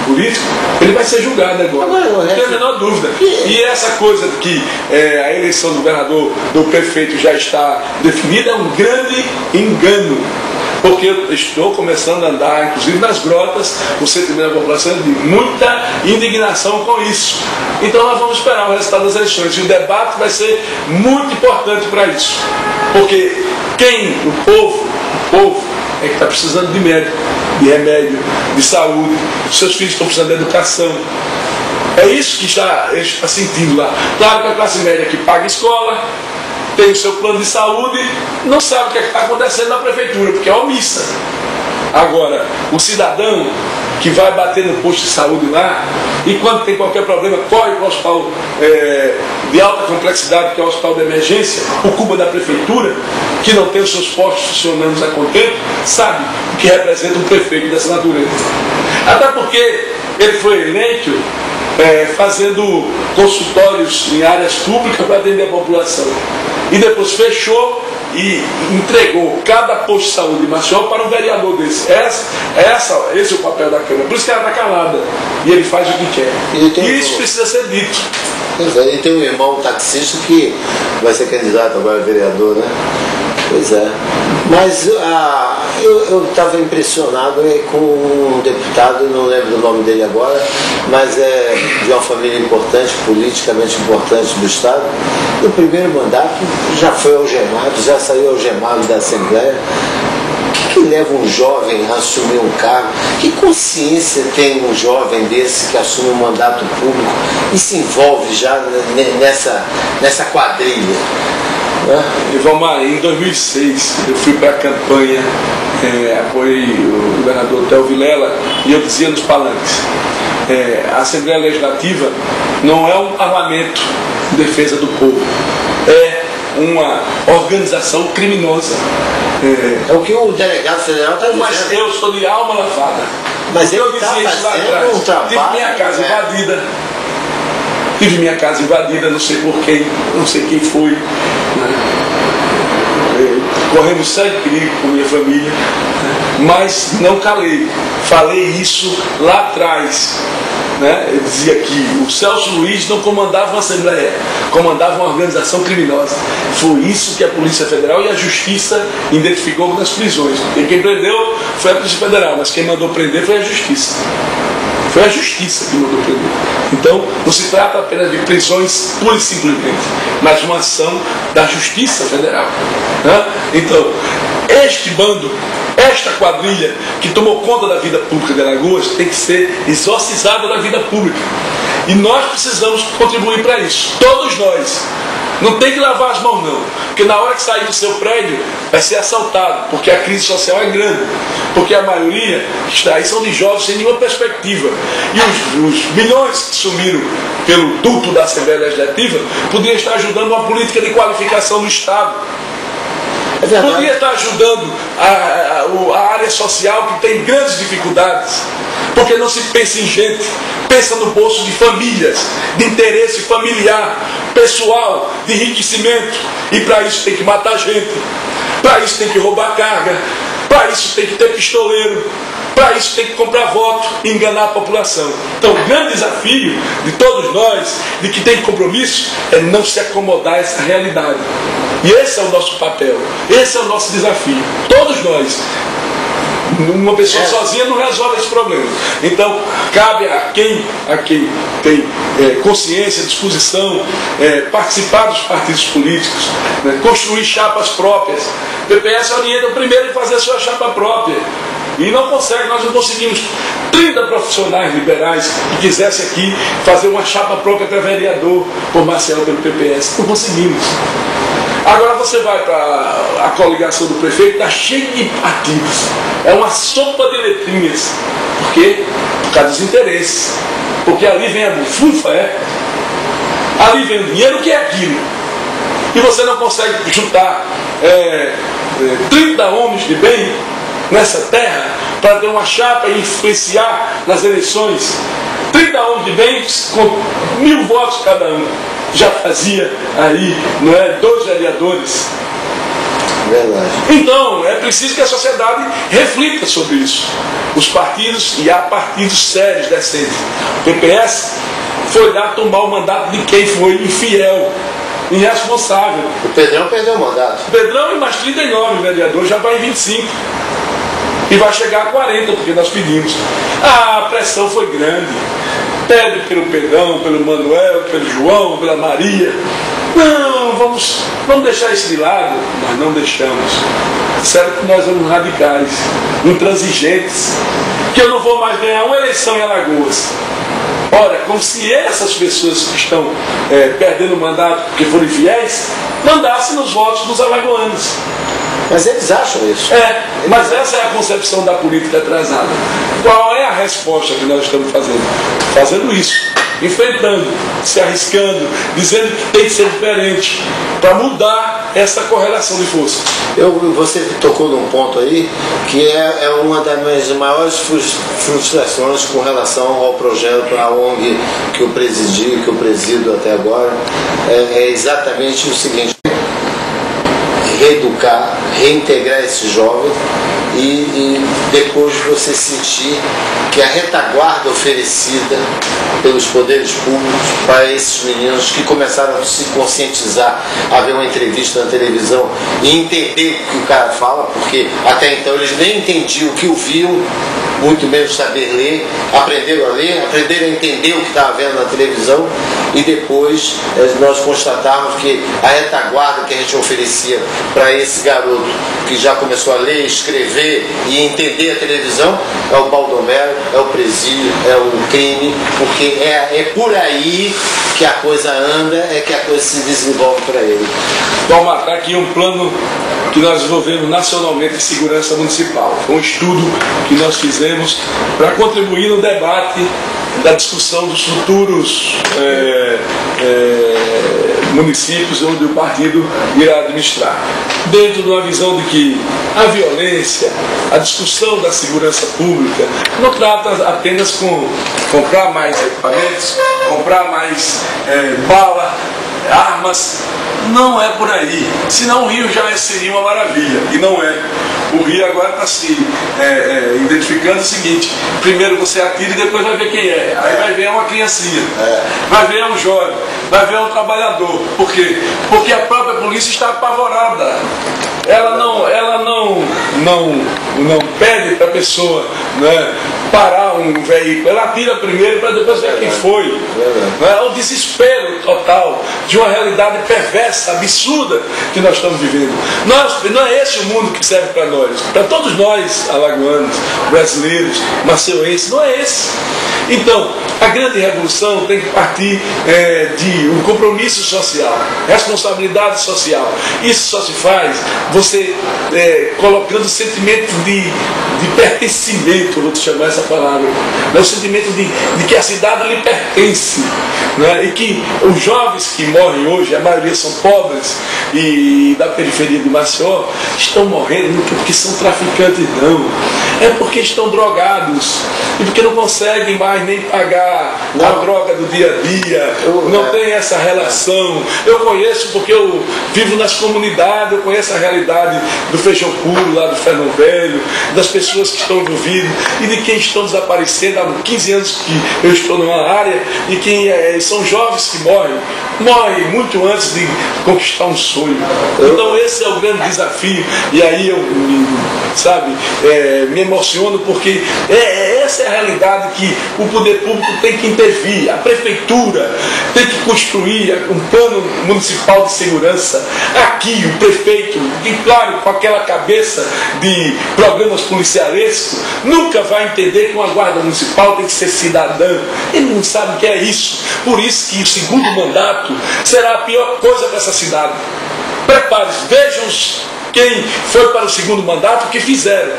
político, ele vai ser julgado agora, não tem a menor dúvida. E essa coisa de que a eleição do governador, do prefeito já está definida, é um grande engano. Porque eu estou começando a andar, inclusive nas grotas, o sentimento da população de muita indignação com isso. Então nós vamos esperar o resultado das eleições. E o debate vai ser muito importante para isso. Porque o povo é que está precisando de médico, de remédio, de saúde, os seus filhos estão precisando de educação. É isso que ele está sentindo lá. Claro que a classe média que paga escola, tem o seu plano de saúde, não sabe o que está acontecendo na prefeitura, porque é omissa. Agora, o cidadão que vai bater no posto de saúde lá, e quando tem qualquer problema, corre para o hospital de alta complexidade, que é o hospital de emergência, por culpa da prefeitura, que não tem os seus postos funcionando a contento, sabe o que representa um prefeito dessa natureza. Até porque ele foi eleito fazendo consultórios em áreas públicas para atender a população. E depois fechou e entregou cada posto de saúde de Maceió para um vereador desse. Esse é o papel da Câmara. Por isso que ela está calada. E ele faz o que quer. E isso precisa ser dito. Pois é, e tem um irmão taxista que vai ser candidato agora a vereador, né? Pois é. Mas eu estava impressionado com um deputado, não lembro o nome dele agora, mas é de uma família importante, politicamente importante do Estado. No primeiro mandato já foi algemado, já saiu algemado da Assembleia. O que leva um jovem a assumir um cargo? Que consciência tem um jovem desse que assume um mandato público e se envolve já nessa quadrilha? E Valmar, em 2006 eu fui para a campanha, apoiei o governador Theo Vilela, e eu dizia nos palanques, a Assembleia Legislativa não é um parlamento de defesa do povo, é uma organização criminosa. É o que o delegado federal está dizendo. Mas eu sou de alma lavada. Mas eu dizia isso lá atrás. Tive minha casa invadida. Tive minha casa invadida, não sei por quem, não sei quem foi. Corremos sério perigo com minha família, mas não calei. Falei isso lá atrás. Eu dizia que o Celso Luiz não comandava uma Assembleia, comandava uma organização criminosa. Foi isso que a Polícia Federal e a Justiça identificou nas prisões. Porque quem prendeu foi a Polícia Federal, mas quem mandou prender foi a Justiça. Foi a Justiça que mandou prender. Então, não se trata apenas de prisões pura e simplesmente, mas uma ação da Justiça Federal. Então, este bando, esta quadrilha que tomou conta da vida pública de Alagoas tem que ser exorcizada da vida pública. E nós precisamos contribuir para isso. Todos nós. Não tem que lavar as mãos não, porque na hora que sair do seu prédio vai ser assaltado, porque a crise social é grande, porque a maioria que está aí são de jovens sem nenhuma perspectiva, e os milhões que sumiram pelo duto da Assembleia Legislativa podiam estar ajudando uma política de qualificação do Estado. Podia estar ajudando a área social que tem grandes dificuldades, porque não se pensa em gente, pensa no bolso de famílias, de interesse familiar, pessoal, de enriquecimento, e para isso tem que matar gente, para isso tem que roubar carga, para isso tem que ter pistoleiro, para isso tem que comprar voto e enganar a população. Então o grande desafio de todos nós, de que tem compromisso, é não se acomodar a essa realidade. E esse é o nosso papel, esse é o nosso desafio. Todos nós. Uma pessoa sozinha não resolve esse problema. Então, cabe a quem tem consciência, disposição, participar dos partidos políticos, construir chapas próprias. O PPS orienta o primeiro a fazer a sua chapa própria. E não consegue, nós não conseguimos 30 profissionais liberais que quisessem aqui fazer uma chapa própria para vereador por Marcelo pelo PPS. Não conseguimos. Agora você vai para a coligação do prefeito, está cheio de partidos. É uma sopa de letrinhas. Por quê? Por causa dos interesses. Porque ali vem a bufunfa, ali vem o dinheiro, que é aquilo. E você não consegue juntar 30 homens de bem nessa terra para ter uma chapa e influenciar nas eleições. 30 homens de bem com 1000 votos cada um. Já fazia aí, 2 vereadores. Verdade. Então, é preciso que a sociedade reflita sobre isso. Os partidos, e há partidos sérios, decentes. O PPS foi lá tomar o mandato de quem foi infiel, irresponsável. O Pedrão perdeu o mandato. O Pedrão e mais 39 vereadores, já vai em 25. E vai chegar a 40, porque nós pedimos. A pressão foi grande. Pede pelo Pedrão, pelo Manuel, pelo João, pela Maria. Não, vamos deixar isso de lado. Nós não deixamos. Disseram que nós somos radicais, intransigentes, que eu não vou mais ganhar uma eleição em Alagoas. Ora, como se essas pessoas que estão perdendo o mandato porque foram infiéis, mandassem nos votos dos alagoanos. Mas eles acham isso. Mas essa é a concepção da política atrasada. Qual é a resposta que nós estamos fazendo? Fazendo isso, enfrentando, se arriscando, dizendo que tem que ser diferente, para mudar essa correlação de forças. Você tocou num ponto aí que é uma das minhas maiores frustrações com relação ao projeto, à ONG que eu presidi, que eu presido até agora, é exatamente o seguinte: reeducar, reintegrar esse jovem e depois você sentir que a retaguarda oferecida pelos poderes públicos para esses meninos que começaram a se conscientizar, a ver uma entrevista na televisão e entender o que o cara fala, porque até então eles nem entendiam o que ouviam, muito menos saber ler, aprenderam a ler, aprenderam a entender o que estava vendo na televisão, e depois nós constatamos que a retaguarda que a gente oferecia para esse garoto que já começou a ler, escrever e entender a televisão é o Baldomero, é o presídio, é o crime, porque é por aí que a coisa anda, é que a coisa se desenvolve para ele. Vamos matar aqui um plano que nós desenvolvemos nacionalmente de segurança municipal. Foi um estudo que nós fizemos para contribuir no debate da discussão dos futuros municípios onde o partido irá administrar. Dentro de uma visão de que a violência, a discussão da segurança pública, não trata apenas com comprar mais equipamentos, comprar mais bala, armas. Não é por aí. Senão o Rio já seria uma maravilha. E não é. O Rio agora está se identificando o seguinte: primeiro você atira e depois vai ver quem é. Aí vai ver uma criancinha, vai ver um jovem, vai ver um trabalhador. Por quê? Porque a própria polícia está apavorada. Ela não pede para a pessoa, né, parar um veículo. Ela atira primeiro para depois ver quem foi. É o desespero total de uma realidade perversa, absurda que nós estamos vivendo. Não é esse o mundo que serve para nós, para todos nós, alagoanos, brasileiros, maceuenses, não é esse. Então, a grande revolução tem que partir de um compromisso social, responsabilidade social. Isso só se faz você colocando o sentimento de pertencimento, vou te chamar essa palavra, o sentimento de que a cidade lhe pertence, né? E que os jovens que morrem hoje, a maioria são pobres e da periferia de Maceió, estão morrendo não porque são traficantes, não, é porque estão drogados e porque não conseguem mais nem pagar a droga do dia a dia, não tem essa relação. Eu conheço porque eu vivo nas comunidades, eu conheço a realidade do Feijão Puro, lá do Fernão Velho, das pessoas que estão envolvidas e de quem estão desaparecendo. Há 15 anos que eu estou numa área e que são jovens que morrem muito antes de conquistar um sonho. Então esse é o grande desafio, e aí eu me emociono, porque essa é a realidade que o poder público tem que intervir. A prefeitura tem que construir um plano municipal de segurança. Aqui o prefeito, e claro, com aquela cabeça de programas policialescos, nunca vai entender que uma guarda municipal tem que ser cidadã. Ele não sabe o que é isso. Por isso que o segundo mandato será a pior coisa para essa cidade. Prepare-se, vejam quem foi para o segundo mandato, o que fizeram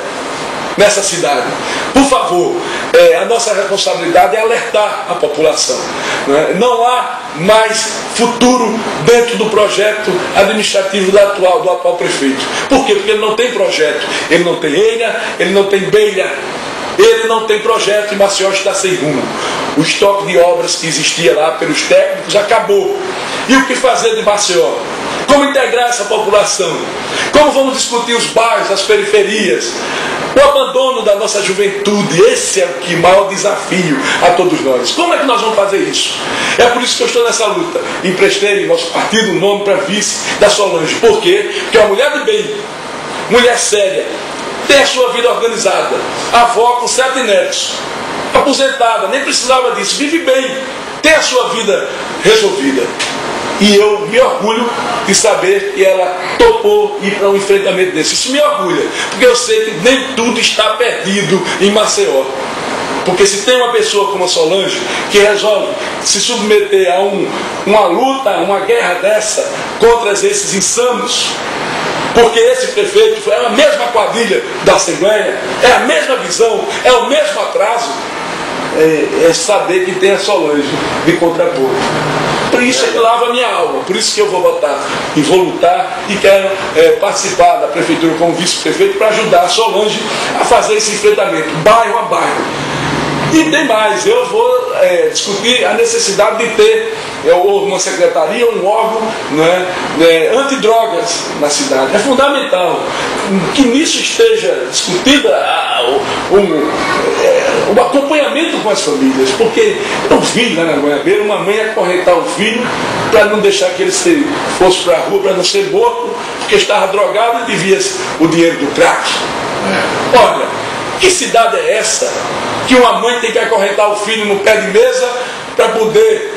nessa cidade. Por favor, a nossa responsabilidade é alertar a população. Não há mais futuro dentro do projeto administrativo do atual prefeito. Por quê? Porque ele não tem projeto, ele não tem eira, ele não tem beira, ele não tem projeto, e Maceió está sem rumo. O estoque de obras que existia lá pelos técnicos acabou. E o que fazer de Maceió? Como integrar essa população? Como vamos discutir os bairros, as periferias? O abandono da nossa juventude, esse é o que maior desafio a todos nós. Como é que nós vamos fazer isso? É por isso que eu estou nessa luta. Emprestei nosso partido o nome para vice da Solange. Por quê? Porque é uma mulher de bem, mulher séria, tem a sua vida organizada, avó com 7 netos, aposentada, nem precisava disso, vive bem, tem a sua vida resolvida. E eu me orgulho de saber que ela topou ir para um enfrentamento desse. Isso me orgulha, porque eu sei que nem tudo está perdido em Maceió. Porque se tem uma pessoa como a Solange que resolve se submeter a uma luta, uma guerra dessa contra esses insanos, porque esse prefeito é a mesma quadrilha da Assembleia, é a mesma visão, é o mesmo atraso, é saber que tem a Solange de contrapor. Por isso é que lava a minha alma, por isso que eu vou votar e vou lutar e quero participar da prefeitura como vice-prefeito para ajudar a Solange a fazer esse enfrentamento, bairro a bairro. E tem mais, eu vou discutir a necessidade de ter uma secretaria, um órgão, né, antidrogas na cidade. É fundamental que nisso esteja discutido o acompanhamento com as famílias, porque eu vi lá na Goiabeira uma mãe acorrentar o filho para não deixar que ele fosse para a rua, para não ser morto, porque estava drogado e devia o dinheiro do crack. Olha, que cidade é essa que uma mãe tem que acorrentar o filho no pé de mesa para poder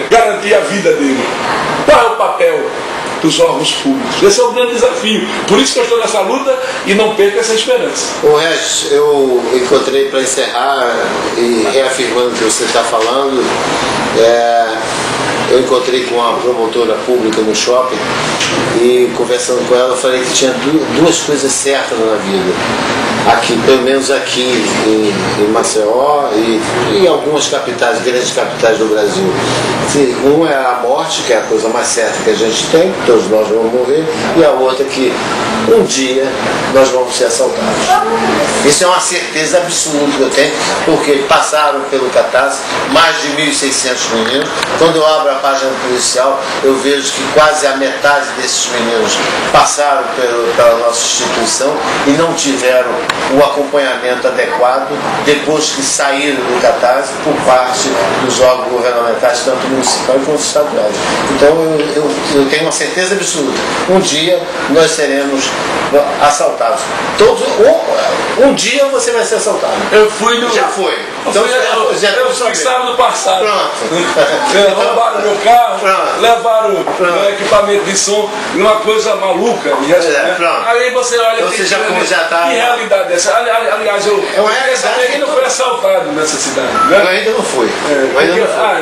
garantir a vida dele? Qual é o papel dos órgãos públicos? Esse é o grande desafio. Por isso que eu estou nessa luta e não perco essa esperança. O Regis, eu encontrei para encerrar e reafirmando o que você está falando, eu encontrei com uma promotora pública no shopping e conversando com ela eu falei que tinha duas coisas certas na vida. Aqui, pelo menos aqui em Maceió e em algumas capitais, grandes capitais do Brasil. Um é a morte, que é a coisa mais certa que a gente tem, todos nós vamos morrer, e a outra que um dia nós vamos ser assaltados. Isso é uma certeza absoluta que eu tenho, porque passaram pelo Catarse mais de 1.600 meninos. Quando eu abro a página policial, eu vejo que quase a metade desses meninos passaram pela nossa instituição e não tiveram o acompanhamento adequado depois que saíram do Catarse por parte dos órgãos governamentais, tanto municipais quanto estaduais. Então eu tenho uma certeza absoluta, um dia nós seremos assaltados. Um dia você vai ser assaltado. Eu fui no... Já foi. Então, eu fui sábado passado. Pronto. Roubaram meu carro, levaram o equipamento de som, uma coisa maluca. Aí você olha, que realidade é essa? Aliás, eu queria saber quem não foi assaltado nessa cidade. Né? Eu ainda não fui.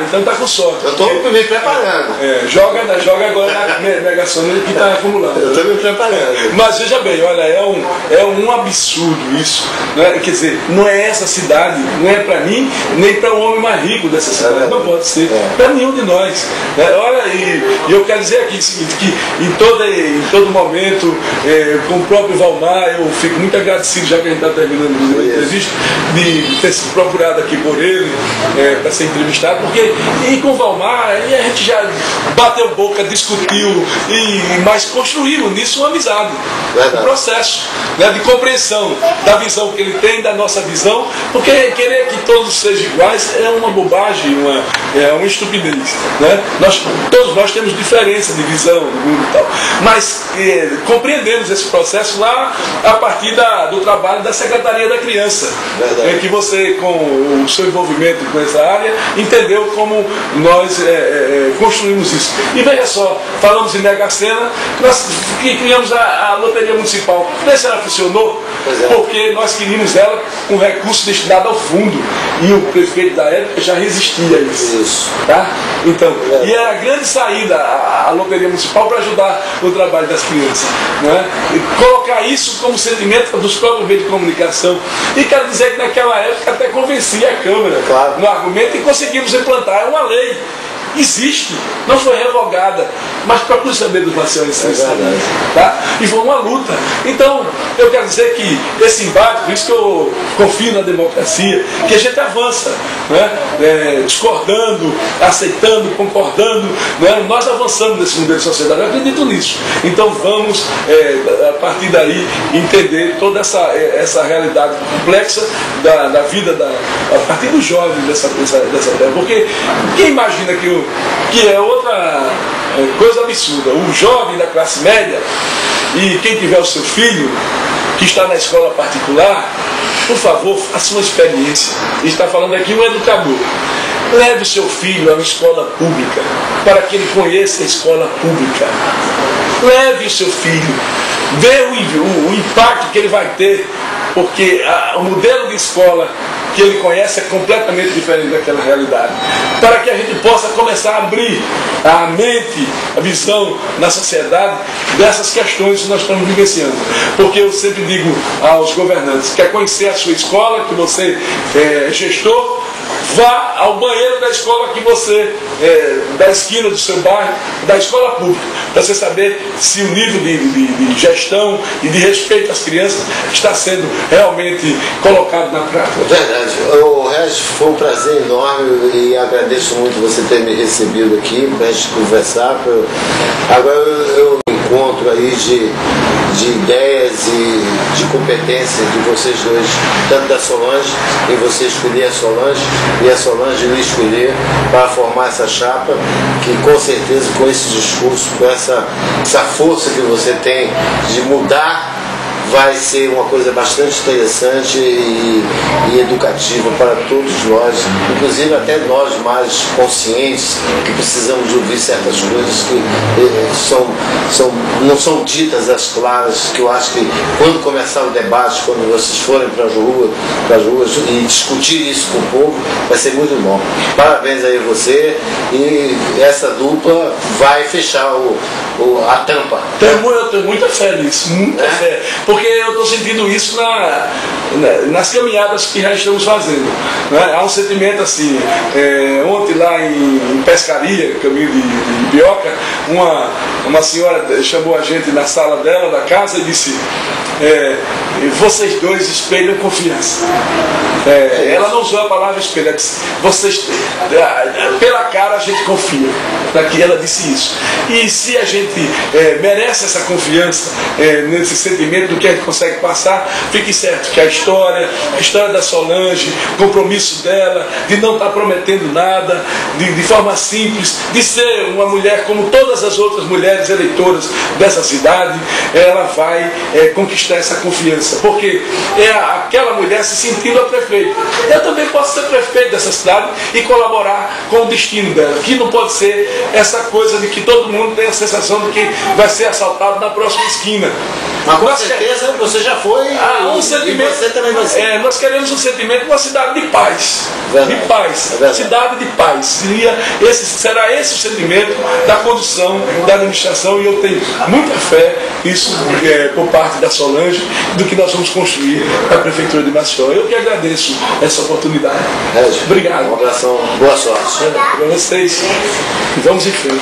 Então tá com sorte. Eu estou me preparando. Joga agora na Mega Sena que está acumulando. Eu estou me preparando. Mas veja bem, olha, é um absurdo isso. Né? Quer dizer, não é essa cidade, não é para mim, nem para o homem mais rico dessa cidade. Não pode ser. Para nenhum de nós. Olha, e eu quero dizer aqui o seguinte, que em todo momento, com o próprio Valmar, eu fico muito agradecido, já que a gente está terminando a entrevista, de ter sido procurado aqui por ele, para ser entrevistado, porque com o Valmar a gente já bateu boca, discutiu, mas construímos nisso uma amizade, um processo, né, de compreensão da visão que ele tem, da nossa visão, porque querer que todos sejam iguais é uma bobagem, é uma estupidez. Né? Todos nós temos diferença de visão do mundo e tal, mas compreendemos esse processo lá a partir do trabalho da Secretaria da Criança, que você, com o seu envolvimento com essa área, entendeu como nós construímos isso. E veja só, falamos em Mega Sena, nós criamos a Loteria Municipal. Vê se ela funcionou, porque nós queríamos ela com recurso destinado ao fundo, e o prefeito da época já resistia a isso. Tá? Então, e era a grande saída a Loteria Municipal para ajudar o trabalho das crianças. Né? E colocar isso como sentimento dos próprios meios de comunicação. E quero dizer que naquela época até convencia a Câmara no argumento e conseguimos implantar uma lei. existe, não foi revogada, mas procure saber do Marciano tá? E foi uma luta. Então, eu quero dizer que esse embate, por isso que eu confio na democracia, que a gente avança, né? Discordando, aceitando, concordando, né? Nós avançamos nesse modelo de sociedade, eu acredito nisso. Então vamos, a partir daí, entender toda essa realidade complexa da vida, a partir dos jovens dessa terra. Porque quem imagina que é outra coisa absurda, o jovem da classe média e quem tiver o seu filho que está na escola particular, por favor, faça uma experiência. Está falando aqui um educador. Leve o seu filho a uma escola pública, para que ele conheça a escola pública. Leve o seu filho, vê o impacto que ele vai ter, porque o modelo de escola que ele conhece é completamente diferente daquela realidade. Para que a gente possa começar a abrir a mente, a visão na sociedade dessas questões que nós estamos vivenciando. Porque eu sempre digo aos governantes, quer conhecer a sua escola, que você é gestor, vá ao banheiro da escola que você, da esquina do seu bairro, da escola pública, para você saber se o nível de gestão e de respeito às crianças está sendo realmente colocado na prática. Verdade. O Regis, foi um prazer enorme e agradeço muito você ter me recebido aqui para a gente conversar. Agora eu encontro aí de ideias e de competência de vocês dois, tanto da Solange, e você escolher a Solange, e a Solange me escolher para formar essa chapa, que com certeza com esse discurso, com essa força que você tem de mudar, vai ser uma coisa bastante interessante e educativa para todos nós, inclusive até nós mais conscientes, que precisamos de ouvir certas coisas que não são ditas às claras, que eu acho que quando começar o debate, quando vocês forem para as ruas e discutir isso com o povo, vai ser muito bom. Parabéns aí a você, e essa dupla vai fechar a tampa. Eu tenho muita fé nisso, muita fé. Porque eu estou sentindo isso nas caminhadas que já estamos fazendo. Né? Há um sentimento assim, ontem lá em Pescaria, caminho de Bioca, uma senhora chamou a gente na sala dela, da casa, e disse, vocês dois espelham confiança. Ela não usou a palavra espelho, ela disse, pela cara a gente confia. Daqui ela disse isso. E se a gente merece essa confiança, nesse sentimento do que a gente consegue passar, fique certo que a história da Solange, o compromisso dela, de não estar prometendo nada, de forma simples, de ser uma mulher como todas as outras mulheres eleitoras dessa cidade, ela vai conquistar essa confiança, porque é aquela mulher se sentindo a prefeita. Eu também posso ser prefeito dessa cidade e colaborar com o destino dela, que não pode ser essa coisa de que todo mundo tem a sensação de que vai ser assaltado na próxima esquina. Mas com certeza você já foi, um sentimento, você também vai ser. nós queremos um sentimento de uma cidade de paz. Verdade. De paz. Cidade de paz. Será esse o sentimento da condução da administração, e eu tenho muita fé nisso, por parte da Solange, do que nós vamos construir na Prefeitura de Maceió. Eu que agradeço essa oportunidade. Regis, obrigado. Um abração, boa sorte. Para vocês. E vamos em frente.